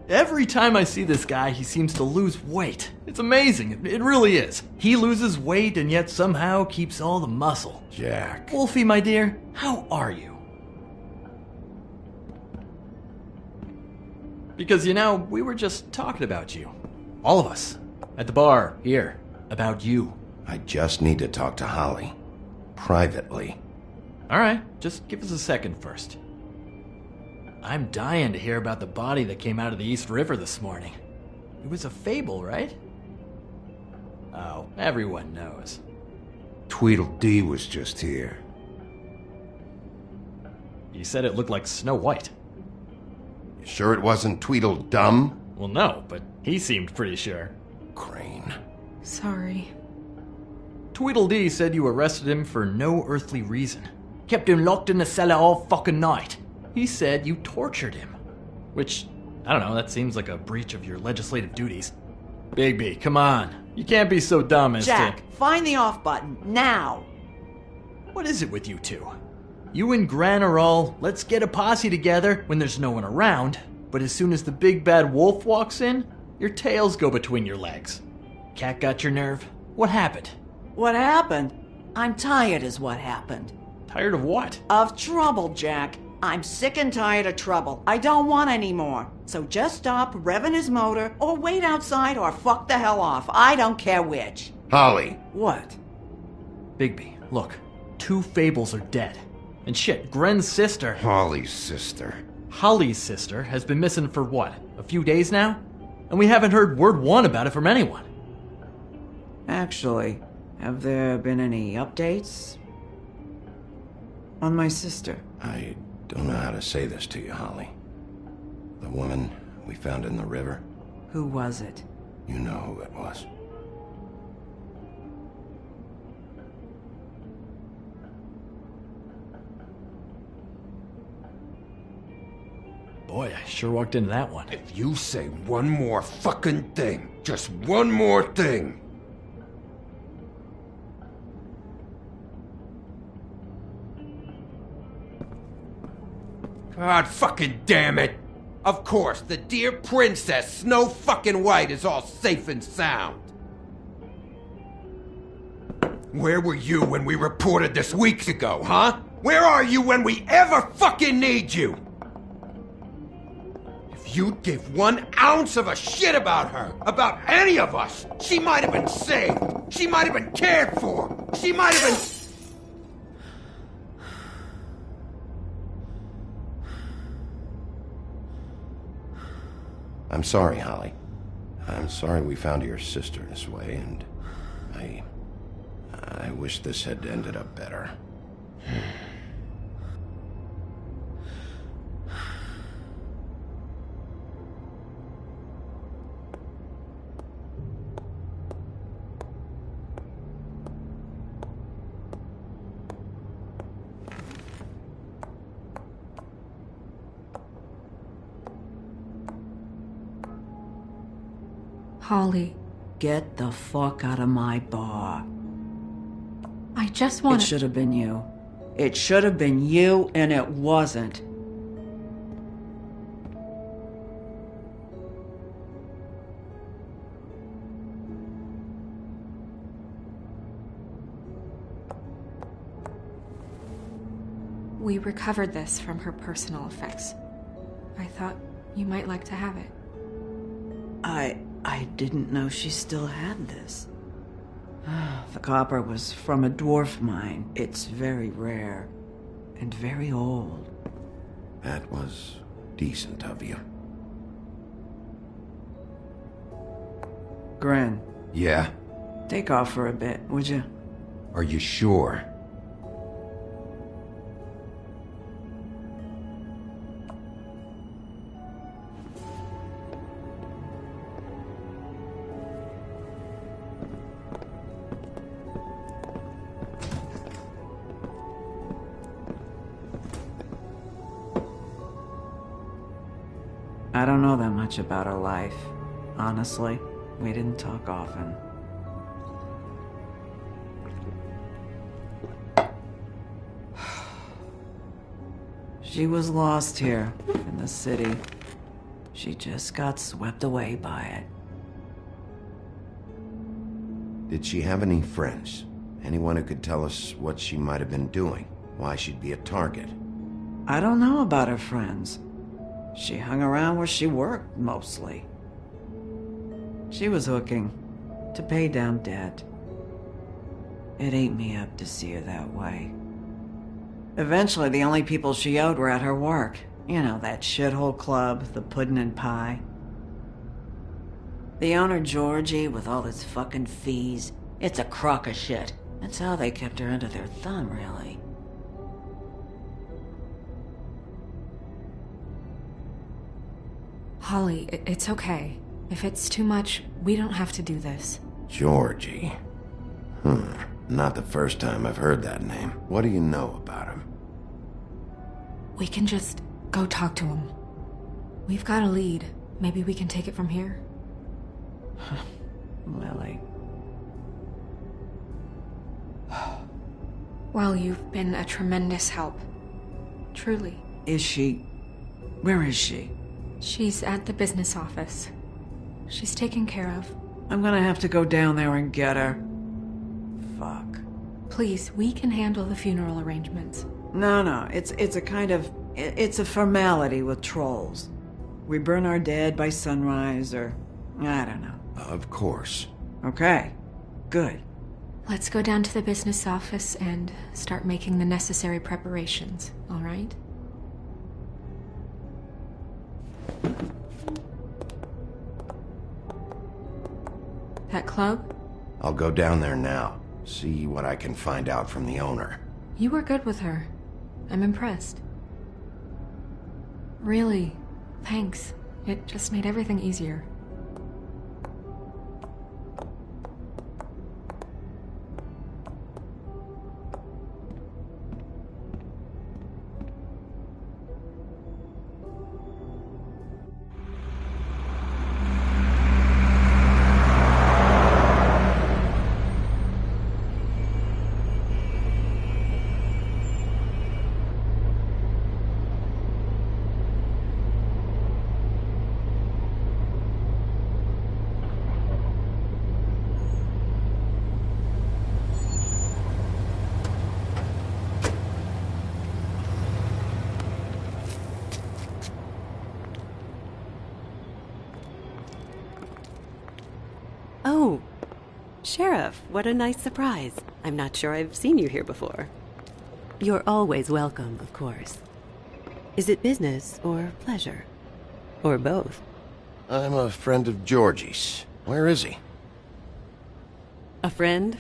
F: Every time I see this guy, he seems to lose weight. It's amazing. It really is. He loses weight and yet somehow keeps all the muscle.
M: Jack.
F: Wolfie, my dear, how are you? Because, we were just talking about you. All of us. At the bar, here. About you.
M: I just need to talk to Holly. Privately.
F: Alright, just give us a second first. I'm dying to hear about the body that came out of the East River this morning. It was a fable, right? Oh, everyone knows.
A: Tweedledee was just here.
F: You said it looked like Snow White.
M: You sure it wasn't Tweedledum?
F: Well, no, but he seemed pretty sure.
M: Crane.
K: Sorry.
F: Tweedledee said you arrested him for no earthly reason. Kept him locked in the cellar all fucking night. He said you tortured him. Which, I don't know, that seems like a breach of your legislative duties. Bigby, come on. You can't be so dumb as
D: Jack, find the off button, now!
F: What is it with you two? You and Gran are all, let's get a posse together when there's no one around, but as soon as the big bad wolf walks in, your tails go between your legs. Cat got your nerve? What happened?
D: What happened? I'm tired is what happened.
F: Tired of what?
D: Of trouble, Jack. I'm sick and tired of trouble. I don't want any more. So just stop revving his motor, or wait outside, or fuck the hell off. I don't care which.
M: Holly.
D: What?
F: Bigby, look. 2 fables are dead. And shit, Gren's sister...
M: Holly's sister.
F: Holly's sister has been missing for what? A few days now? And we haven't heard word one about it from anyone.
D: Actually, have there been any updates? On my sister?
M: I don't know how to say this to you, Holly. The woman we found in the river.
D: Who was it?
M: You know who it was.
F: Boy, I sure walked into that one.
A: If you say one more fucking thing, just one more thing. God fucking damn it! Of course, the dear princess, Snow fucking White, is all safe and sound. Where were you when we reported this weeks ago, huh? Where are you when we ever fucking need you? you'd give 1 ounce of a shit about her, about any of us. She might have been saved. She might have been cared for. She might have been...
M: I'm sorry, Holly. I'm sorry we found your sister this way, and I wish this had ended up better.
K: Holly.
D: Get the fuck out of my bar.
K: I just want
D: It should have been you. It should have been you, and it wasn't.
K: We recovered this from her personal effects. I thought you might like to have it.
D: I didn't know she still had this. The copper was from a dwarf mine. It's very rare and very old.
M: That was decent of you.
D: Gren.
M: Yeah?
D: Take off for a bit, would you?
M: Are you sure?
D: I don't know that much about her life. Honestly, we didn't talk often. She was lost here, in the city. She just got swept away by it.
M: Did she have any friends? Anyone who could tell us what she might have been doing? Why she'd be a target?
D: I don't know about her friends. She hung around where she worked, mostly. She was hooking to pay down debt. It ate me up to see her that way. Eventually, the only people she owed were at her work. You know, that shithole club, the Puddin' and Pie. The owner, Georgie, with all his fucking fees, it's a crock of shit. That's how they kept her under their thumb, really.
K: Holly, it's okay. If it's too much, we don't have to do this.
M: Georgie. Not the first time I've heard that name. What do you know about him?
K: We can just go talk to him. We've got a lead. Maybe we can take it from here?
D: Lily.
K: Well, you've been a tremendous help. Truly.
D: Is she... Where is she?
K: She's at the business office. She's taken care of.
D: I'm gonna have to go down there and get her. Fuck.
K: Please, we can handle the funeral arrangements.
D: No, it's a kind of... It's a formality with trolls. We burn our dead by sunrise, or... I don't know.
M: Of course.
D: Okay. Good.
K: Let's go down to the business office and start making the necessary preparations, all right? That club?
M: I'll go down there now. See what I can find out from the owner.
K: You were good with her. I'm impressed. Really, thanks. It just made everything easier.
Q: Sheriff, what a nice surprise. I'm not sure I've seen you here before. You're always welcome, of course. Is it business or pleasure? Or both?
M: I'm a friend of Georgie's. Where is he?
Q: A friend?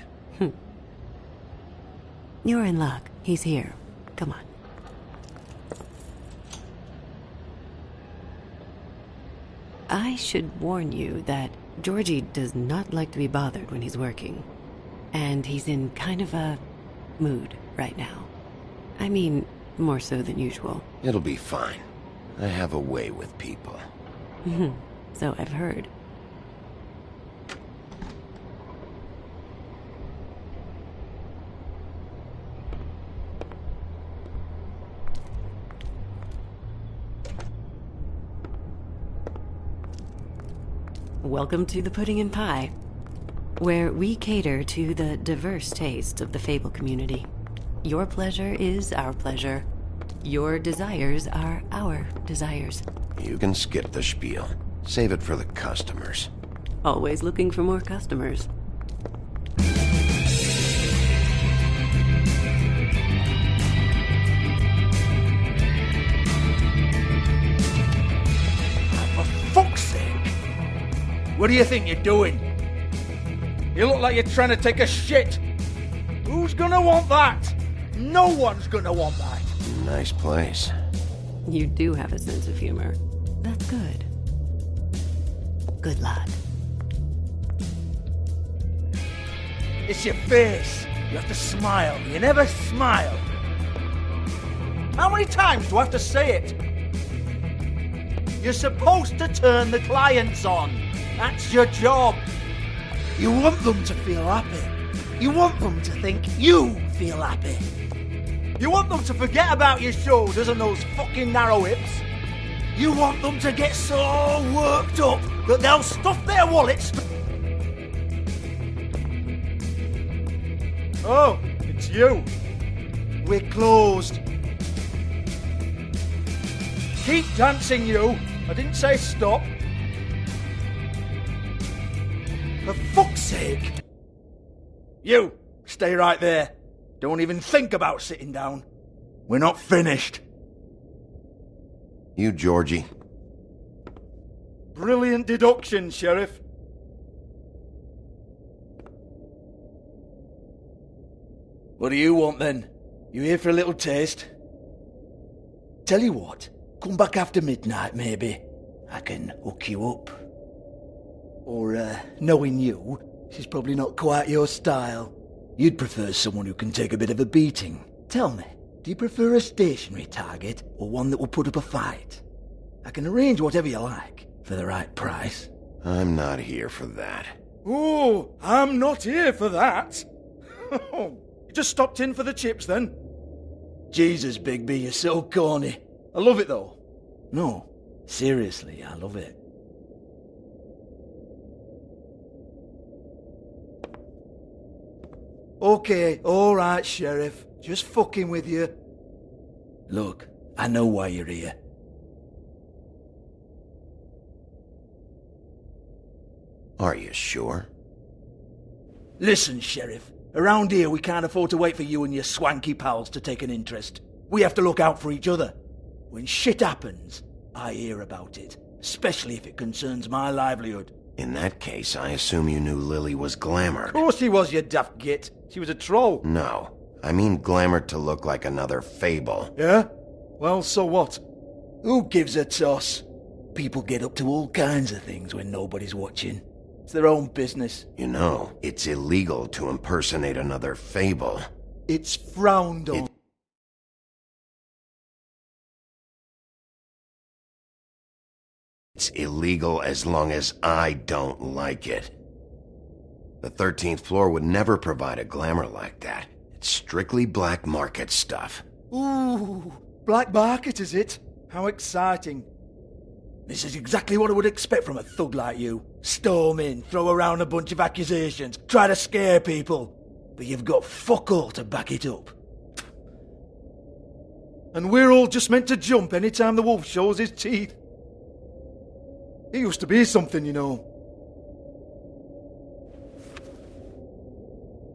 Q: You're in luck. He's here. Come on. I should warn you that Georgie does not like to be bothered when he's working. And he's in kind of a mood right now. I mean, more so than usual.
M: It'll be fine. I have a way with people.
Q: So I've heard. Welcome to the Pudding and Pie, where we cater to the diverse tastes of the Fable community. Your pleasure is our pleasure. Your desires are our desires.
M: You can skip the spiel. Save it for the customers.
Q: Always looking for more customers.
B: For fuck's sake! What do you think you're doing? You look like you're trying to take a shit. Who's gonna want that? No one's gonna want that.
M: Nice place.
Q: You do have a sense of humor. That's good. Good luck.
B: It's your face. You have to smile. You never smile. How many times do I have to say it? You're supposed to turn the clients on. That's your job. You want them to feel happy. You want them to think you feel happy. You want them to forget about your shoulders and those fucking narrow hips. You want them to get so worked up that they'll stuff their wallets. Oh, it's you. We're closed. Keep dancing, you. I didn't say stop. For fuck's sake. You, stay right there. Don't even think about sitting down. We're not finished.
M: You, Georgie.
B: Brilliant deduction, Sheriff. What do you want then? You here for a little taste? Tell you what, come back after midnight maybe. I can hook you up. Or, knowing you, she's probably not quite your style. You'd prefer someone who can take a bit of a beating. Tell me, do you prefer a stationary target or one that will put up a fight? I can arrange whatever you like for the right price.
M: I'm not here for that.
B: Oh, I'm not here for that. You just stopped in for the chips then? Jesus, Bigby, you're so corny. I love it though. No, seriously, I love it. Okay, alright, Sheriff. Just fucking with you. Look, I know why you're here.
M: Are you sure?
B: Listen, Sheriff. Around here we can't afford to wait for you and your swanky pals to take an interest. We have to look out for each other. When shit happens, I hear about it. Especially if it concerns my livelihood.
M: In that case, I assume you knew Lily was glamored.
B: Of course she was, you daft git. She was a troll.
M: No. I mean glamored to look like another Fable.
B: Yeah? Well, so what? Who gives a toss? People get up to all kinds of things when nobody's watching. It's their own business.
M: You know, it's illegal to impersonate another Fable.
B: It's frowned on.
M: It's illegal as long as I don't like it. The 13th floor would never provide a glamour like that. It's strictly black market stuff.
B: Ooh, black market is it? How exciting. This is exactly what I would expect from a thug like you. Storm in, throw around a bunch of accusations, try to scare people. But you've got fuck all to back it up. And we're all just meant to jump any time the wolf shows his teeth. He used to be something, you know.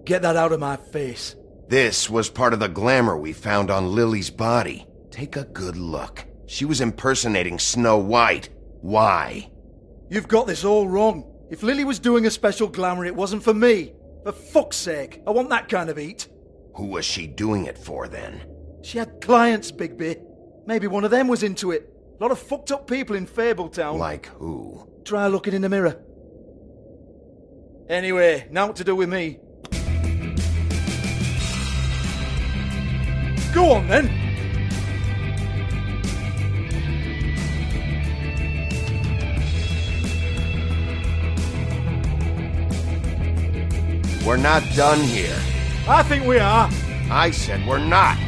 R: Get that out of my face.
M: This was part of the glamour we found on Lily's body. Take a good look. She was impersonating Snow White. Why?
R: You've got this all wrong. If Lily was doing a special glamour, it wasn't for me. For fuck's sake, I want that kind of eat.
M: Who was she doing it for, then?
R: She had clients, Bigby. Maybe one of them was into it. A lot of fucked up people in Fabletown.
M: Like who?
R: Try looking in the mirror. Anyway, now what to do with me? Go on, then.
M: We're not done here.
R: I think we are.
M: I said we're not.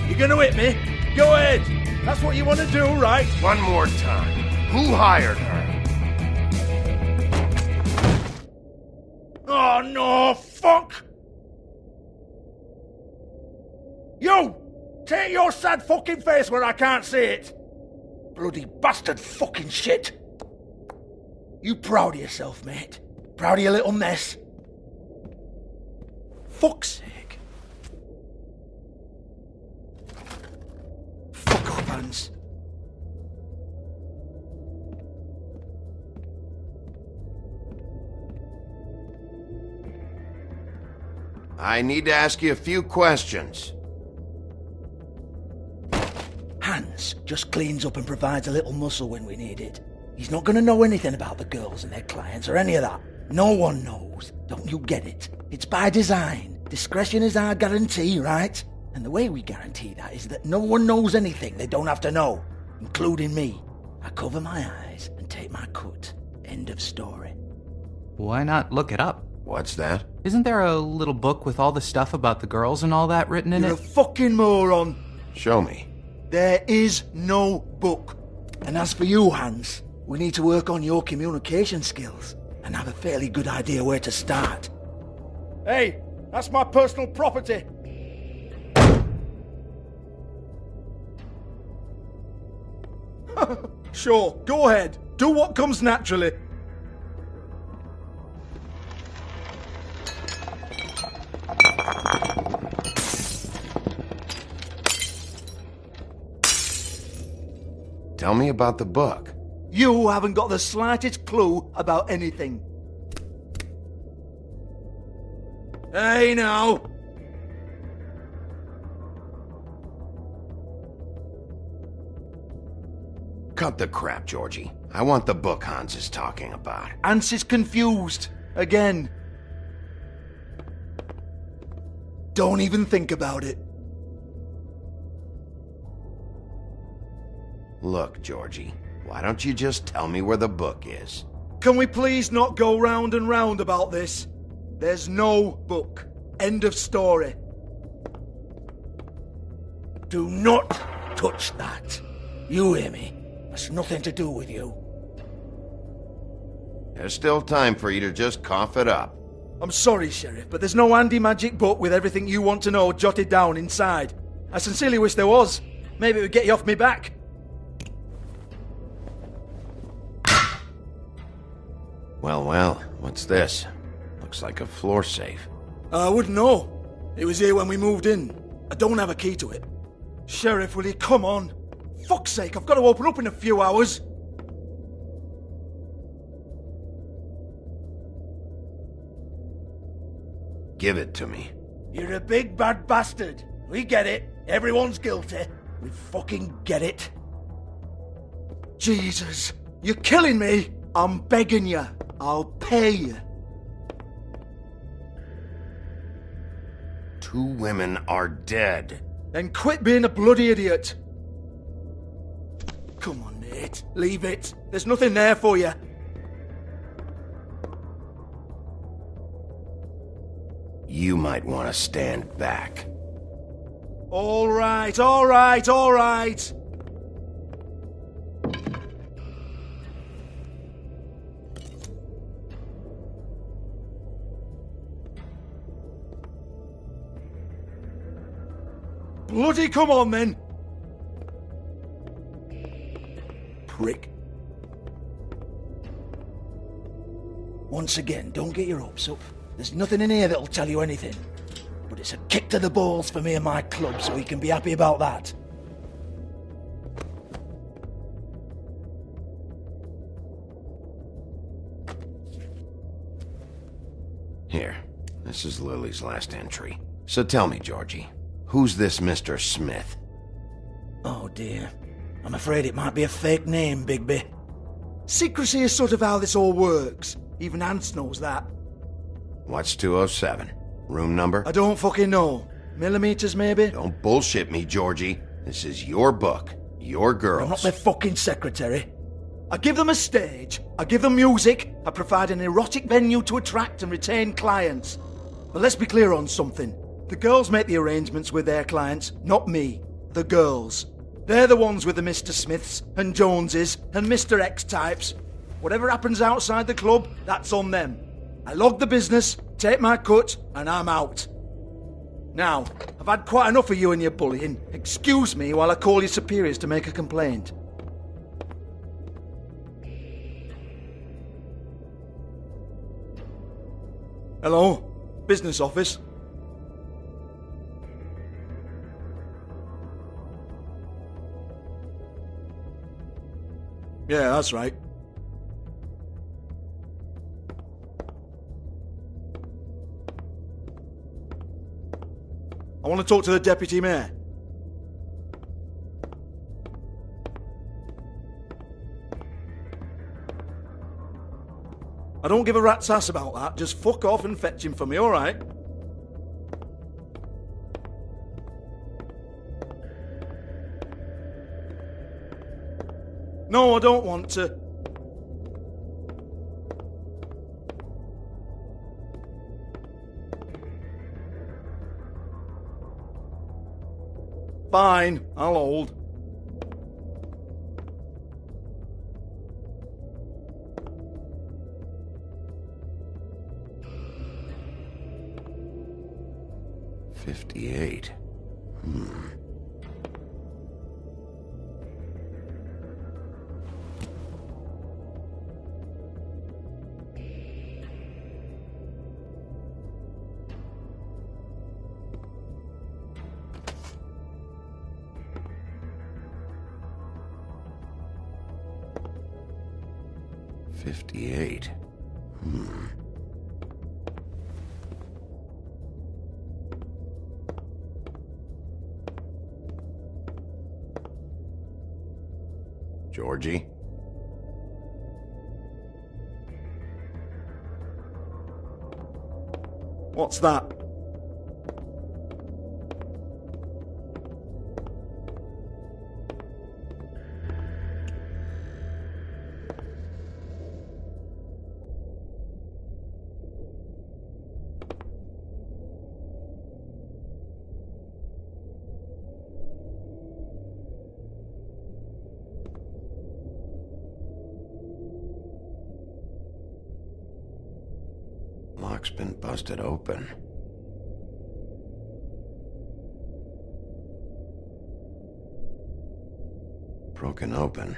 R: You're gonna hit me? Go ahead. That's what you want to do, right?
M: One more time. Who hired her?
R: Oh, no, fuck! You! Take your sad fucking face where I can't see it! Bloody bastard fucking shit! You proud of yourself, mate? Proud of your little mess? Fuck's sake. Fuck off, Hans.
M: I need to ask you a few questions.
R: Hans just cleans up and provides a little muscle when we need it. He's not gonna know anything about the girls and their clients or any of that. No one knows. Don't you get it? It's by design. Discretion is our guarantee, right? And the way we guarantee that is that no one knows anything they don't have to know, including me. I cover my eyes and take my cut. End of story.
S: Why not look it up?
M: What's that?
S: Isn't there a little book with all the stuff about the girls and all that written in
R: You're
S: it?
R: a fucking moron.
M: Show me.
R: There is no book. And as for you, Hans, we need to work on your communication skills and have a fairly good idea where to start. Hey, that's my personal property. Sure, go ahead. Do what comes naturally.
M: Tell me about the book.
R: You haven't got the slightest clue about anything. Hey, now.
M: Cut the crap, Georgie. I want the book Hans is talking about.
R: Hans is confused. Again. Don't even think about it.
M: Look, Georgie, why don't you just tell me where the book is?
R: Can we please not go round and round about this? There's no book. End of story. Do not touch that. You hear me? It's nothing to do with you.
M: There's still time for you to just cough it up.
R: I'm sorry, Sheriff, but there's no handy magic book with everything you want to know jotted down inside. I sincerely wish there was. Maybe it would get you off me back.
M: Well, what's this? Looks like a floor safe.
R: I wouldn't know. It was here when we moved in. I don't have a key to it. Sheriff, will you come on? Fuck's sake, I've got to open up in a few hours.
M: Give it to me.
R: You're a big bad bastard. We get it. Everyone's guilty. We fucking get it. Jesus, you're killing me. I'm begging you. I'll pay you.
M: 2 women are dead.
R: Then quit being a bloody idiot. Come on, Nate. Leave it. There's nothing there for you.
M: You might want to stand back.
R: All right, all right, all right. Bloody come on, then. Prick. Once again, don't get your hopes up. There's nothing in here that'll tell you anything. But it's a kick to the balls for me and my club, so we can be happy about that.
M: Here, this is Lily's last entry. So tell me, Georgie, who's this Mr. Smith?
R: Oh dear. I'm afraid it might be a fake name, Bigby. Secrecy is sort of how this all works. Even Hans knows that.
M: What's 207? Room number?
R: I don't fucking know. Millimeters, maybe?
M: Don't bullshit me, Georgie. This is your book. Your girls.
R: I'm not their fucking secretary. I give them a stage. I give them music. I provide an erotic venue to attract and retain clients. But let's be clear on something. The girls make the arrangements with their clients, not me. The girls. They're the ones with the Mr. Smiths and Joneses and Mr. X types. Whatever happens outside the club, that's on them. I log the business, take my cut, and I'm out. Now, I've had quite enough of you and your bullying. Excuse me while I call your superiors to make a complaint. Hello? Business office? Yeah, that's right. I want to talk to the deputy mayor. I don't give a rat's ass about that. Just fuck off and fetch him for me, alright? No, I don't want to. Fine, I'll hold.
M: $58. $58. Georgie?
R: What's that?
M: Lock's been busted open. Broken open,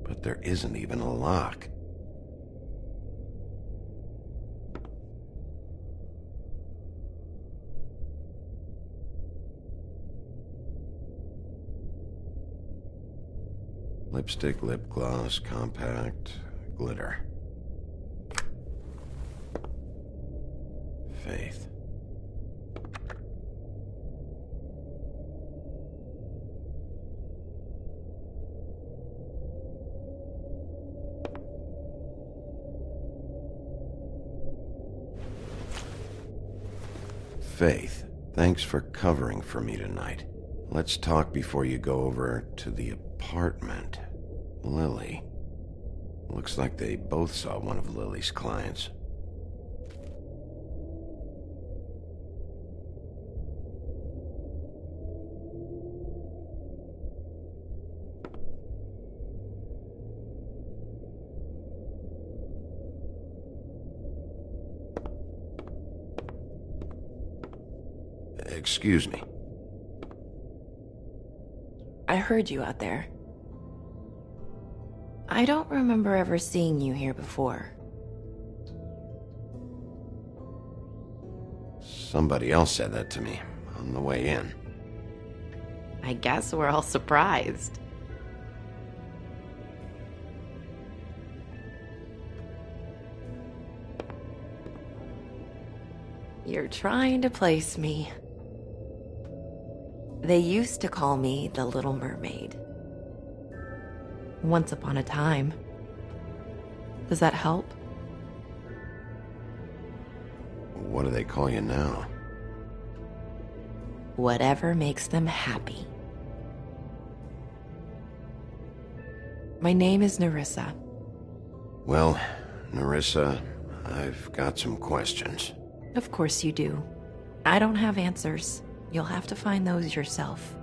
M: but there isn't even a lock. Lipstick, lip gloss, compact, glitter. Faith. Faith, thanks for covering for me tonight. Let's talk before you go over to the apartment. Lily. Looks like they both saw one of Lily's clients. Excuse me.
Q: I heard you out there. I don't remember ever seeing you here before.
M: Somebody else said that to me on the way in.
Q: I guess we're all surprised. You're trying to place me. They used to call me the Little Mermaid. Once upon a time. Does that help?
M: What do they call you now?
Q: Whatever makes them happy. My name is Nerissa.
M: Well, Nerissa, I've got some questions.
Q: Of course you do. I don't have answers. You'll have to find those yourself.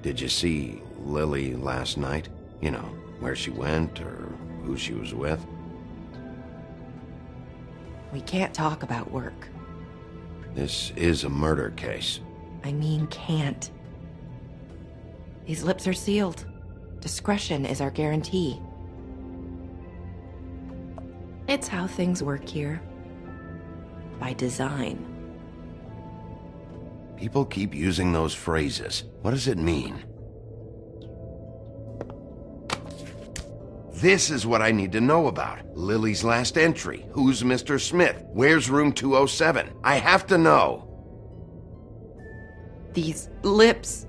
M: Did you see Lily last night? You know, where she went or who she was with?
Q: We can't talk about work.
M: This is a murder case.
Q: I mean can't. These lips are sealed. Discretion is our guarantee. It's how things work here. By design.
M: People keep using those phrases. What does it mean? This is what I need to know about. Lily's last entry. Who's Mr. Smith? Where's room 207? I have to know.
Q: These lips.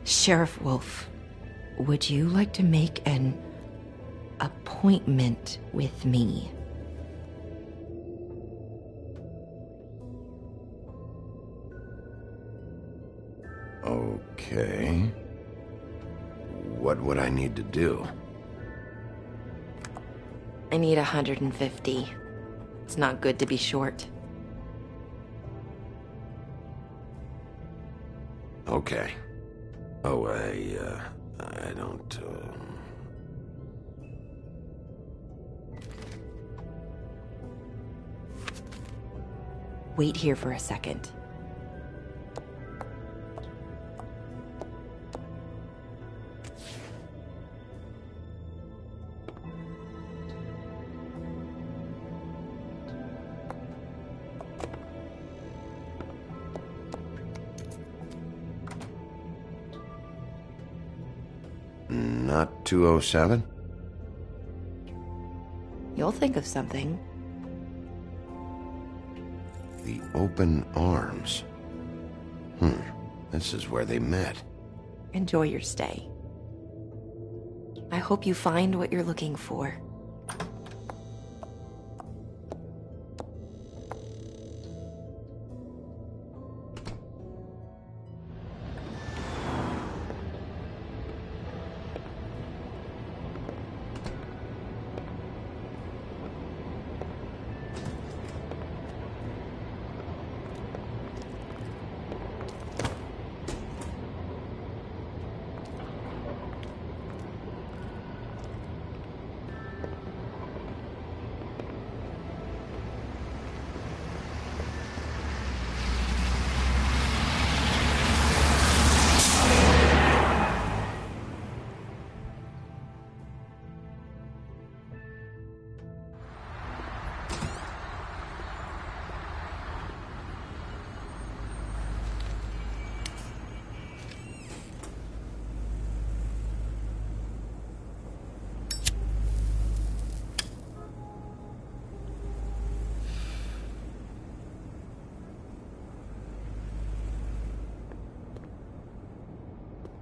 Q: Sheriff Wolf, would you like to make an appointment with me?
M: Okay. What would I need to do?
Q: I need 150. It's not good to be short.
M: Okay. Oh, I don't,
Q: Wait here for a second.
M: Not 207?
Q: You'll think of something.
M: The Open Arms. This is where they met.
Q: Enjoy your stay. I hope you find what you're looking for.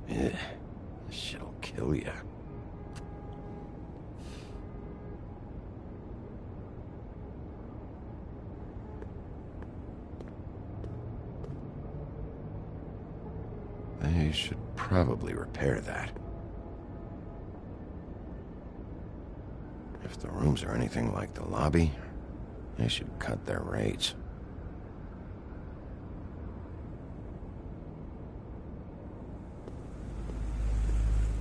M: This shit'll kill ya. They should probably repair that. If the rooms are anything like the lobby, they should cut their rates.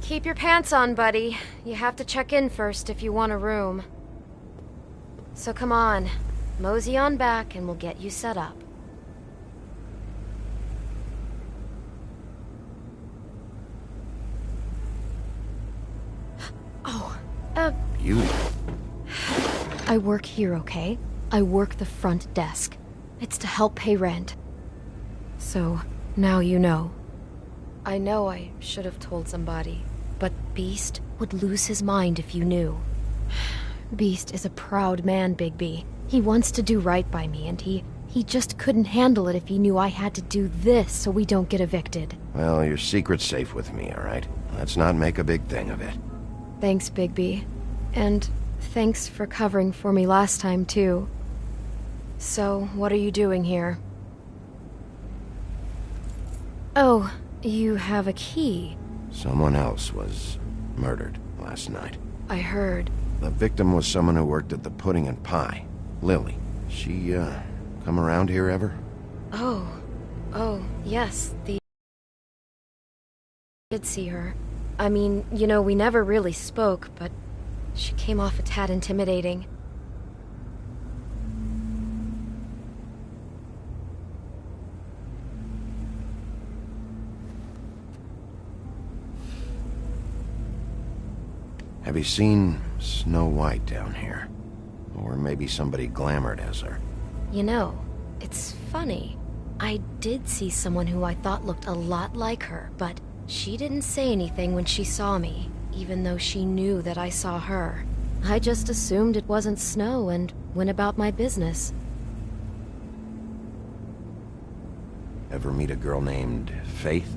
G: Keep your pants on, buddy. You have to check in first if you want a room. So come on, mosey on back and we'll get you set up.
M: Beauty.
G: I work here, okay? I work the front desk. It's to help pay rent. So, now you know. I know I should have told somebody, but Beast would lose his mind if you knew. Beast is a proud man, Bigby. He wants to do right by me, and he just couldn't handle it if he knew I had to do this so we don't get evicted.
M: Well, your secret's safe with me, all right? Let's not make a big thing of it.
G: Thanks, Bigby. And thanks for covering for me last time, too. So, what are you doing here? Oh, you have a key.
M: Someone else was murdered last night.
G: I heard.
M: The victim was someone who worked at the Pudding and Pie. Lily. She, come around here ever?
G: Oh, yes, I did see her. I mean, you know, we never really spoke, but she came off a tad intimidating.
M: Have you seen Snow White down here? Or maybe somebody glamored as her?
G: You know, it's funny. I did see someone who I thought looked a lot like her, but she didn't say anything when she saw me, even though she knew that I saw her. I just assumed it wasn't Snow and went about my business.
M: Ever meet a girl named Faith?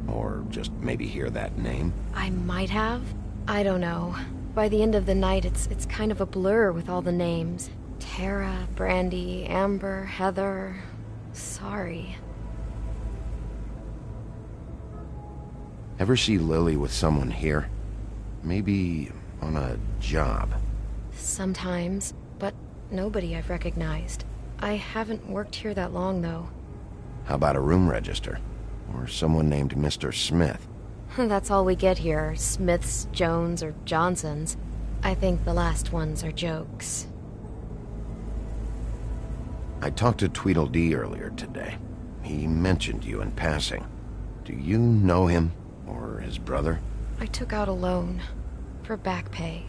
M: Or just maybe hear that name?
G: I might have. I don't know. By the end of the night, it's kind of a blur with all the names. Tara, Brandy, Amber, Heather... Sorry.
M: Ever see Lily with someone here? Maybe on a job?
G: Sometimes, but nobody I've recognized. I haven't worked here that long, though.
M: How about a room register? Or someone named Mr. Smith?
G: That's all we get here, Smiths, Jones, or Johnsons. I think the last ones are jokes.
M: I talked to Tweedledee earlier today. He mentioned you in passing. Do you know him? Or his brother?
G: I took out a loan. For back pay.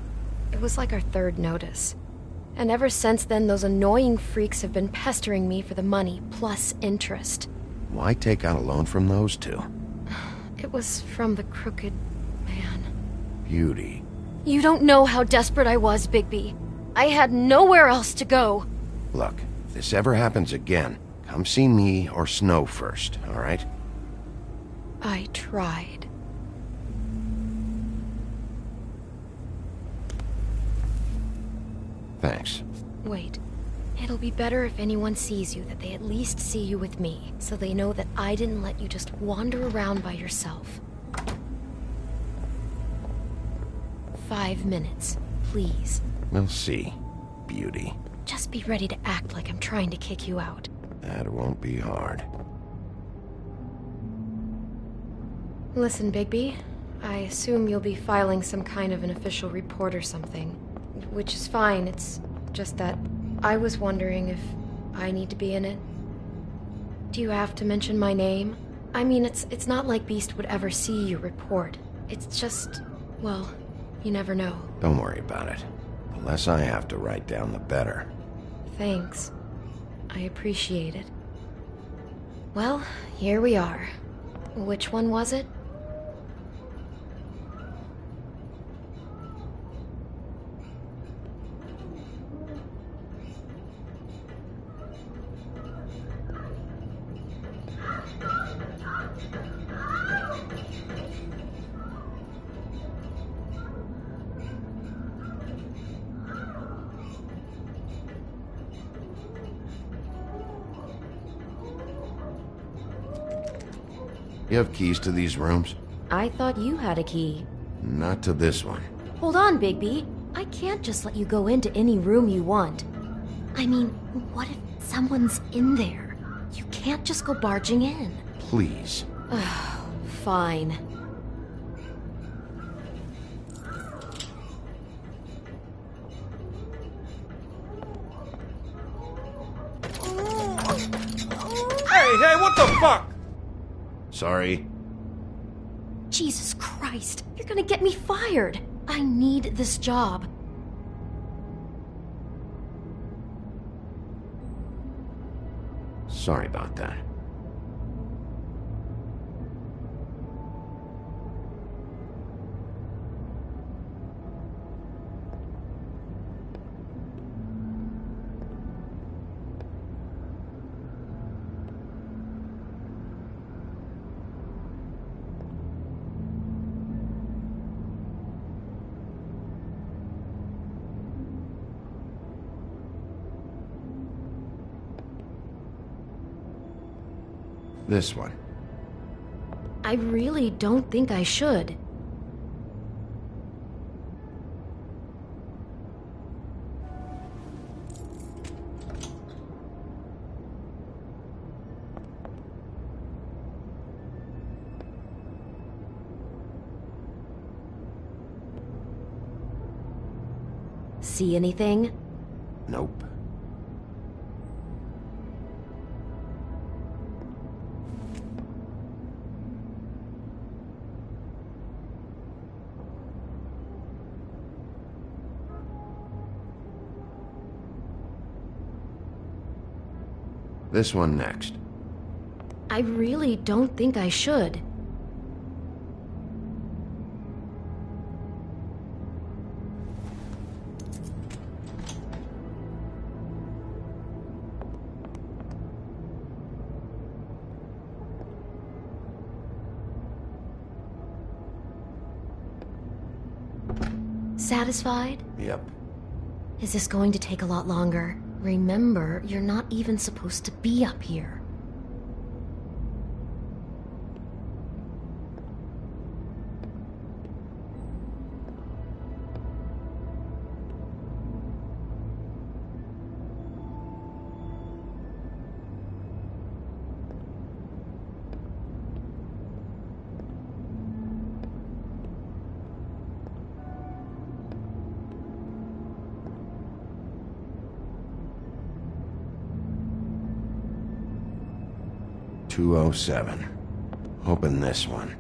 G: It was like our third notice. And ever since then, those annoying freaks have been pestering me for the money, plus interest.
M: Why take out a loan from those two?
G: It was from the Crooked Man.
M: Beauty.
G: You don't know how desperate I was, Bigby. I had nowhere else to go.
M: Look, if this ever happens again, come see me or Snow first, all right?
G: I tried.
M: Thanks.
G: Wait. It'll be better if anyone sees you that they at least see you with me, so they know that I didn't let you just wander around by yourself. 5 minutes, please.
M: We'll see, Beauty.
G: Just be ready to act like I'm trying to kick you out.
M: That won't be hard.
G: Listen, Bigby. I assume you'll be filing some kind of an official report or something. Which is fine, it's just that I was wondering if I need to be in it. Do you have to mention my name? I mean, it's not like Beast would ever see your report. It's just, well, you never know.
M: Don't worry about it. The less I have to write down, the better.
G: Thanks. I appreciate it. Well, here we are. Which one was it?
M: You have keys to these rooms?
G: I thought you had a key.
M: Not to this one.
G: Hold on, Bigby. I can't just let you go into any room you want. I mean, what if someone's in there? You can't just go barging in.
M: Please.
G: Fine.
C: Hey, what the fuck?
M: Sorry.
G: Jesus Christ, you're gonna get me fired. I need this job.
M: Sorry about that. This one.
G: I really don't think I should. See anything?
M: Nope. This one next.
G: I really don't think I should. Satisfied?
M: Yep.
G: Is this going to take a lot longer? Remember, you're not even supposed to be up here.
M: .207. Open this one.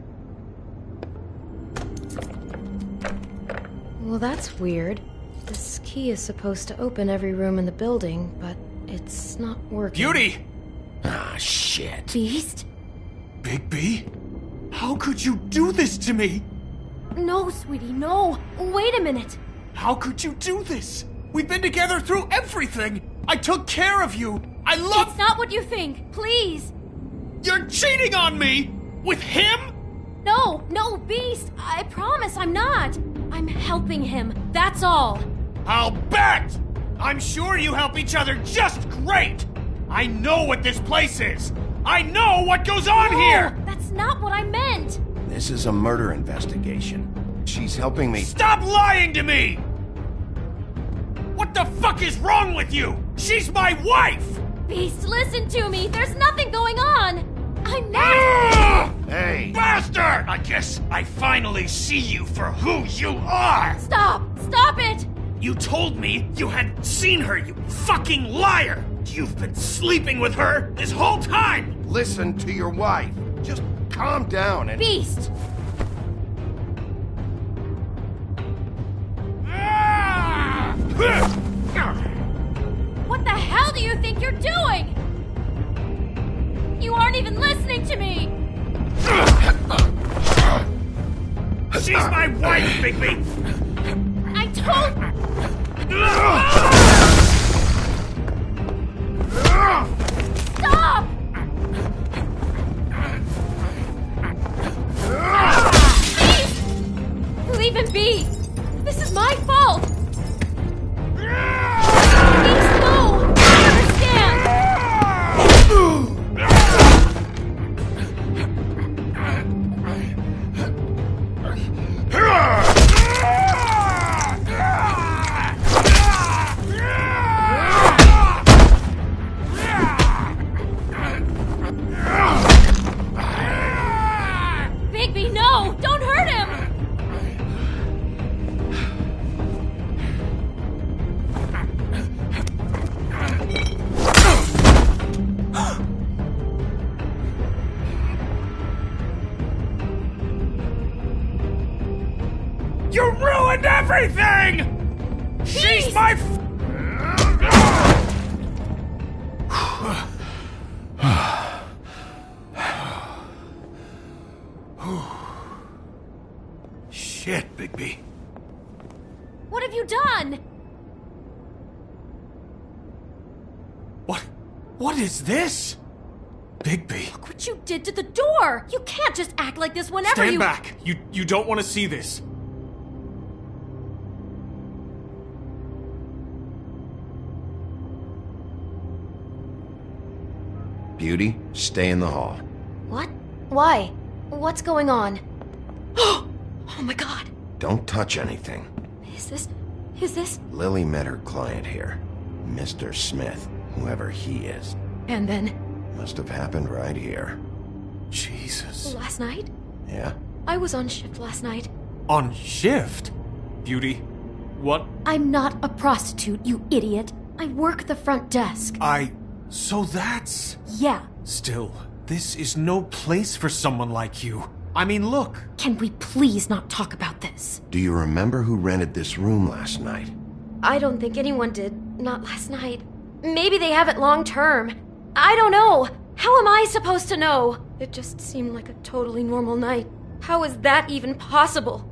G: Well, that's weird. This key is supposed to open every room in the building, but it's not working.
C: Beauty!
M: Ah, shit.
G: Beast?
C: Bigby? How could you do this to me?
N: No, sweetie, no. Wait a minute.
C: How could you do this? We've been together through everything. I took care of you. I love...
N: It's not what you think. Please.
C: You're cheating on me! With him?
N: No, Beast. I promise I'm not. I'm helping him. That's all.
C: I'll bet! I'm sure you help each other just great! I know what this place is! I know what goes on here!
N: That's not what I meant!
M: This is a murder investigation. She's helping me...
C: Stop lying to me! What the fuck is wrong with you? She's my wife!
N: Beast, listen to me! There's nothing going on! I'm not...
M: Hey!
C: Bastard! I guess I finally see you for who you are!
N: Stop! Stop it!
C: You told me you had seen her, you fucking liar! You've been sleeping with her this whole time!
M: Listen to your wife. Just calm down and...
N: Beast! What the hell do you think you're doing? You aren't even listening to me!
C: She's my wife, Bigby!
N: I told... Stop! Please! Leave him be! This is my fault! Please, no! I understand! Bigby, no! Don't hurt him!
C: You ruined everything! She's my What is this? Bigby.
N: Look what you did to the door! You can't just act like this whenever
C: Stand
N: you-
C: back! You don't want to see this.
M: Beauty, stay in the hall.
G: What? Why? What's going on? Oh my god!
M: Don't touch anything.
G: Is this?
M: Lily met her client here. Mr. Smith, whoever he is.
G: And then?
M: Must have happened right here.
C: Jesus.
G: Last night?
M: Yeah?
G: I was on shift last night.
C: On shift? Beauty, what?
G: I'm not a prostitute, you idiot. I work the front desk.
C: So that's...
G: Yeah.
C: Still, this is no place for someone like you. I mean, look.
G: Can we please not talk about this?
M: Do you remember who rented this room last night?
G: I don't think anyone did. Not last night. Maybe they have it long term. I don't know. How am I supposed to know? It just seemed like a totally normal night. How is that even possible?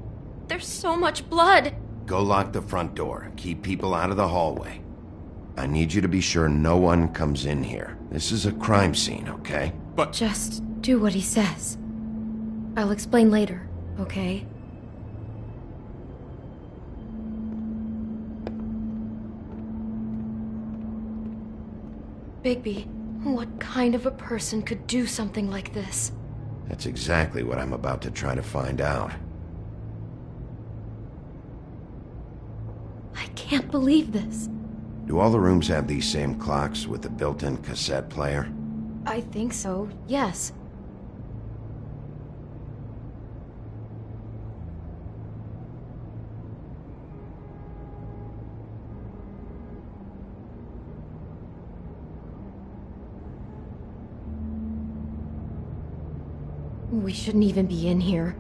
G: There's so much blood.
M: Go lock the front door. Keep people out of the hallway. I need you to be sure no one comes in here. This is a crime scene, okay?
C: But...
G: Just do what he says. I'll explain later, okay? Bigby, what kind of a person could do something like this?
M: That's exactly what I'm about to try to find out.
G: I can't believe this.
M: Do all the rooms have these same clocks with the built-in cassette player?
G: I think so, yes. We shouldn't even be in here.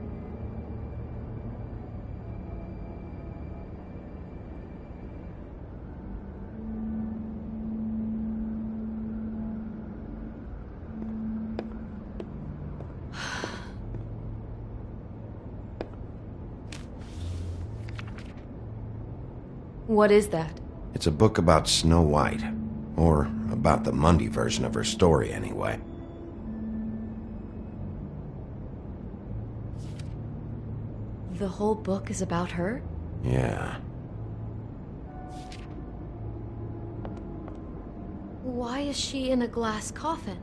G: What is that?
M: It's a book about Snow White. Or about the Mundy version of her story, anyway.
G: The whole book is about her?
M: Yeah.
G: Why is she in a glass coffin?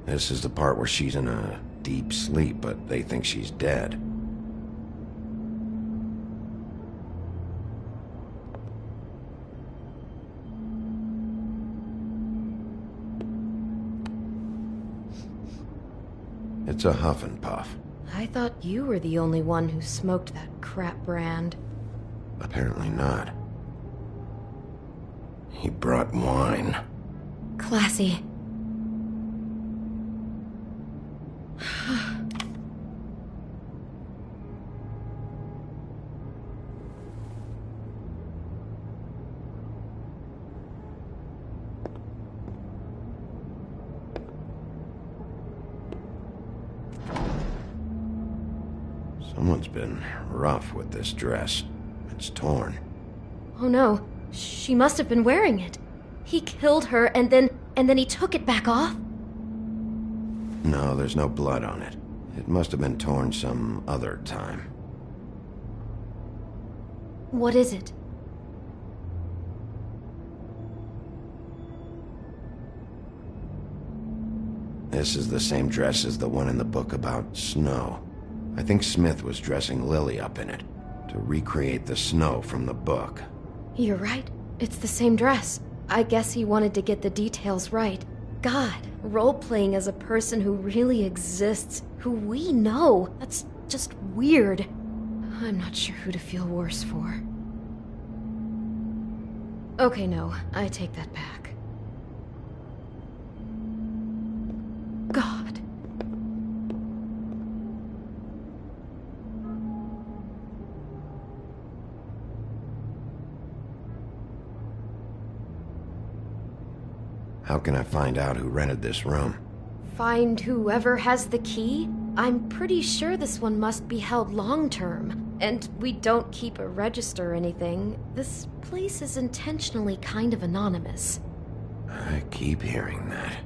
M: This is the part where she's in a deep sleep, but they think she's dead. It's a Huff and Puff.
G: I thought you were the only one who smoked that crap brand.
M: Apparently not. He brought wine.
G: Classy.
M: Someone's been rough with this dress. It's torn.
G: Oh no, she must have been wearing it. He killed her and then he took it back off?
M: No, there's no blood on it. It must have been torn some other time.
G: What is it?
M: This is the same dress as the one in the book about snow. I think Smith was dressing Lily up in it, to recreate the snow from the book.
G: You're right. It's the same dress. I guess he wanted to get the details right. God, role-playing as a person who really exists, who we know. That's just weird. I'm not sure who to feel worse for. Okay, no, I take that back. God.
M: How can I find out who rented this room?
G: Find whoever has the key? I'm pretty sure this one must be held long-term. And we don't keep a register or anything. This place is intentionally kind of anonymous.
M: I keep hearing that.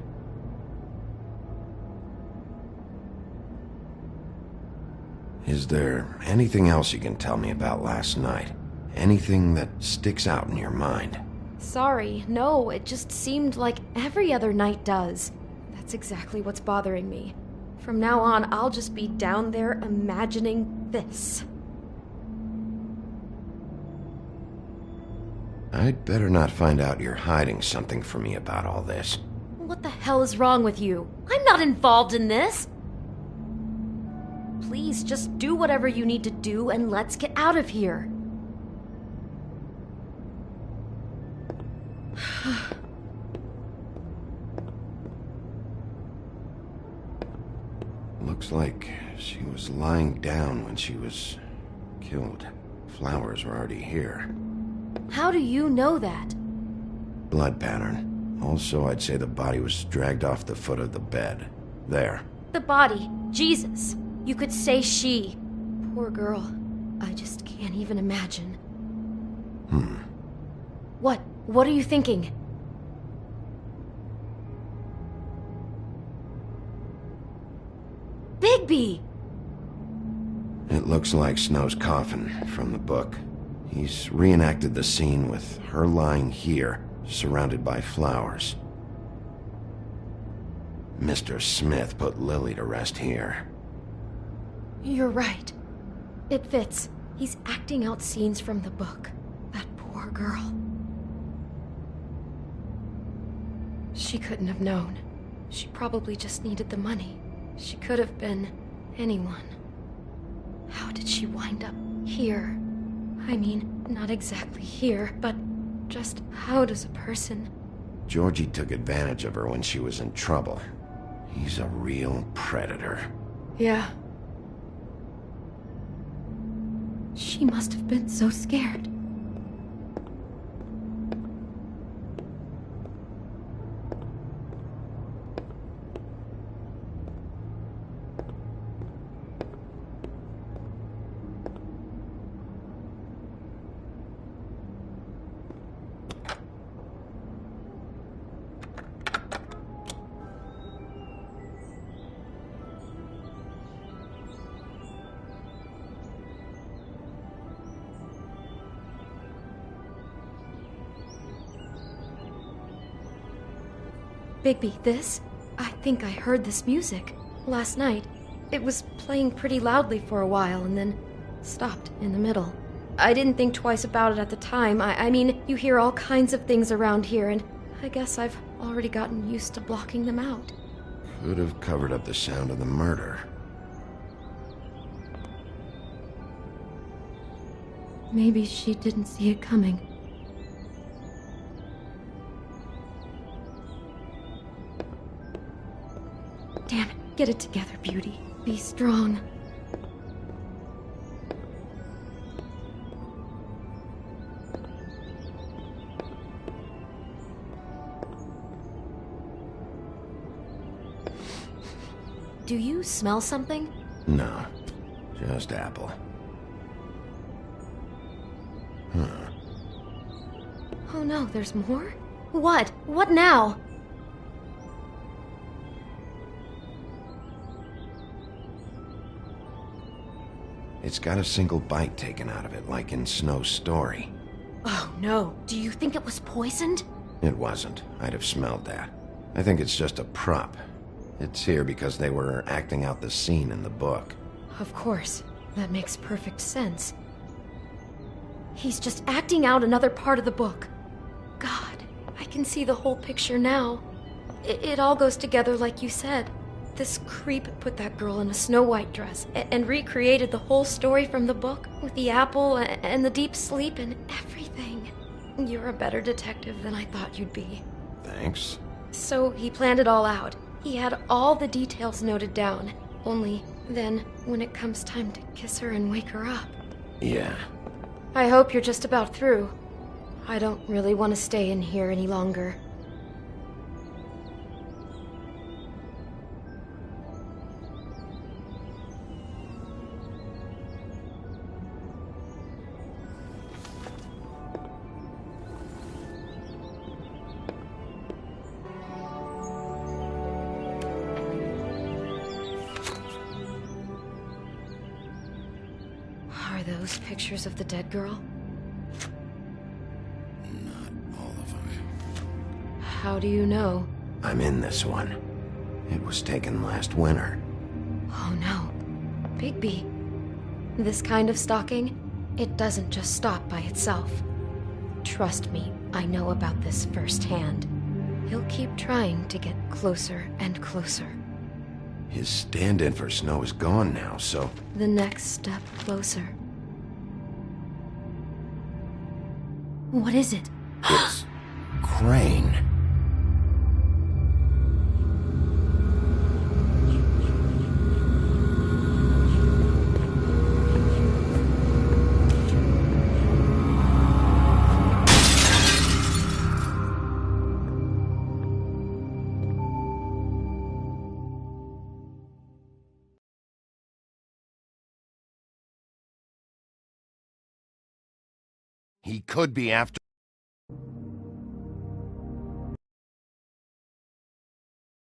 M: Is there anything else you can tell me about last night? Anything that sticks out in your mind?
G: Sorry, no, it just seemed like every other night does. That's exactly what's bothering me. From now on, I'll just be down there imagining this.
M: I'd better not find out you're hiding something from me about all this.
G: What the hell is wrong with you? I'm not involved in this! Please, just do whatever you need to do and let's get out of here.
M: Looks like she was lying down when she was killed. Flowers were already here.
G: How do you know that?
M: Blood pattern. Also, I'd say the body was dragged off the foot of the bed. There.
G: The body. Jesus. You could say she. Poor girl. I just can't even imagine. What? What are you thinking? Bigby!
M: It looks like Snow's coffin from the book. He's reenacted the scene with her lying here, surrounded by flowers. Mr. Smith put Lily to rest here.
G: You're right. It fits. He's acting out scenes from the book. That poor girl. She couldn't have known. She probably just needed the money. She could have been anyone. How did she wind up here? I mean, not exactly here, but just how does a person...
M: Georgie took advantage of her when she was in trouble. He's a real predator.
G: Yeah. She must have been so scared. Bigby, this? I think I heard this music. Last night. It was playing pretty loudly for a while and then stopped in the middle. I didn't think twice about it at the time. I mean, you hear all kinds of things around here, and I guess I've already gotten used to blocking them out.
M: Could have covered up the sound of the murder.
G: Maybe she didn't see it coming. Damn it. Get it together, Beauty. Be strong. Do you smell something?
M: No. Just apple.
G: Oh no, there's more? What? What now?
M: It's got a single bite taken out of it, like in Snow's story.
G: Oh no. Do you think it was poisoned?
M: It wasn't. I'd have smelled that. I think it's just a prop. It's here because they were acting out the scene in the book.
G: Of course. That makes perfect sense. He's just acting out another part of the book. God, I can see the whole picture now. It all goes together like you said. This creep put that girl in a Snow White dress and recreated the whole story from the book with the apple and the deep sleep and everything. You're a better detective than I thought you'd be.
M: Thanks.
G: So he planned it all out. He had all the details noted down. Only then, when it comes time to kiss her and wake her up.
M: Yeah.
G: I hope you're just about through. I don't really want to stay in here any longer. those pictures of the dead girl?
M: Not all of them.
G: How do you know?
M: I'm in this one. It was taken last winter.
G: Oh no. Bigby. This kind of stalking, it doesn't just stop by itself. Trust me, I know about this firsthand. He'll keep trying to get closer and closer.
M: His stand-in for Snow is gone now, so...
G: The next step closer. What is it?
M: It's... Crane. He could be after...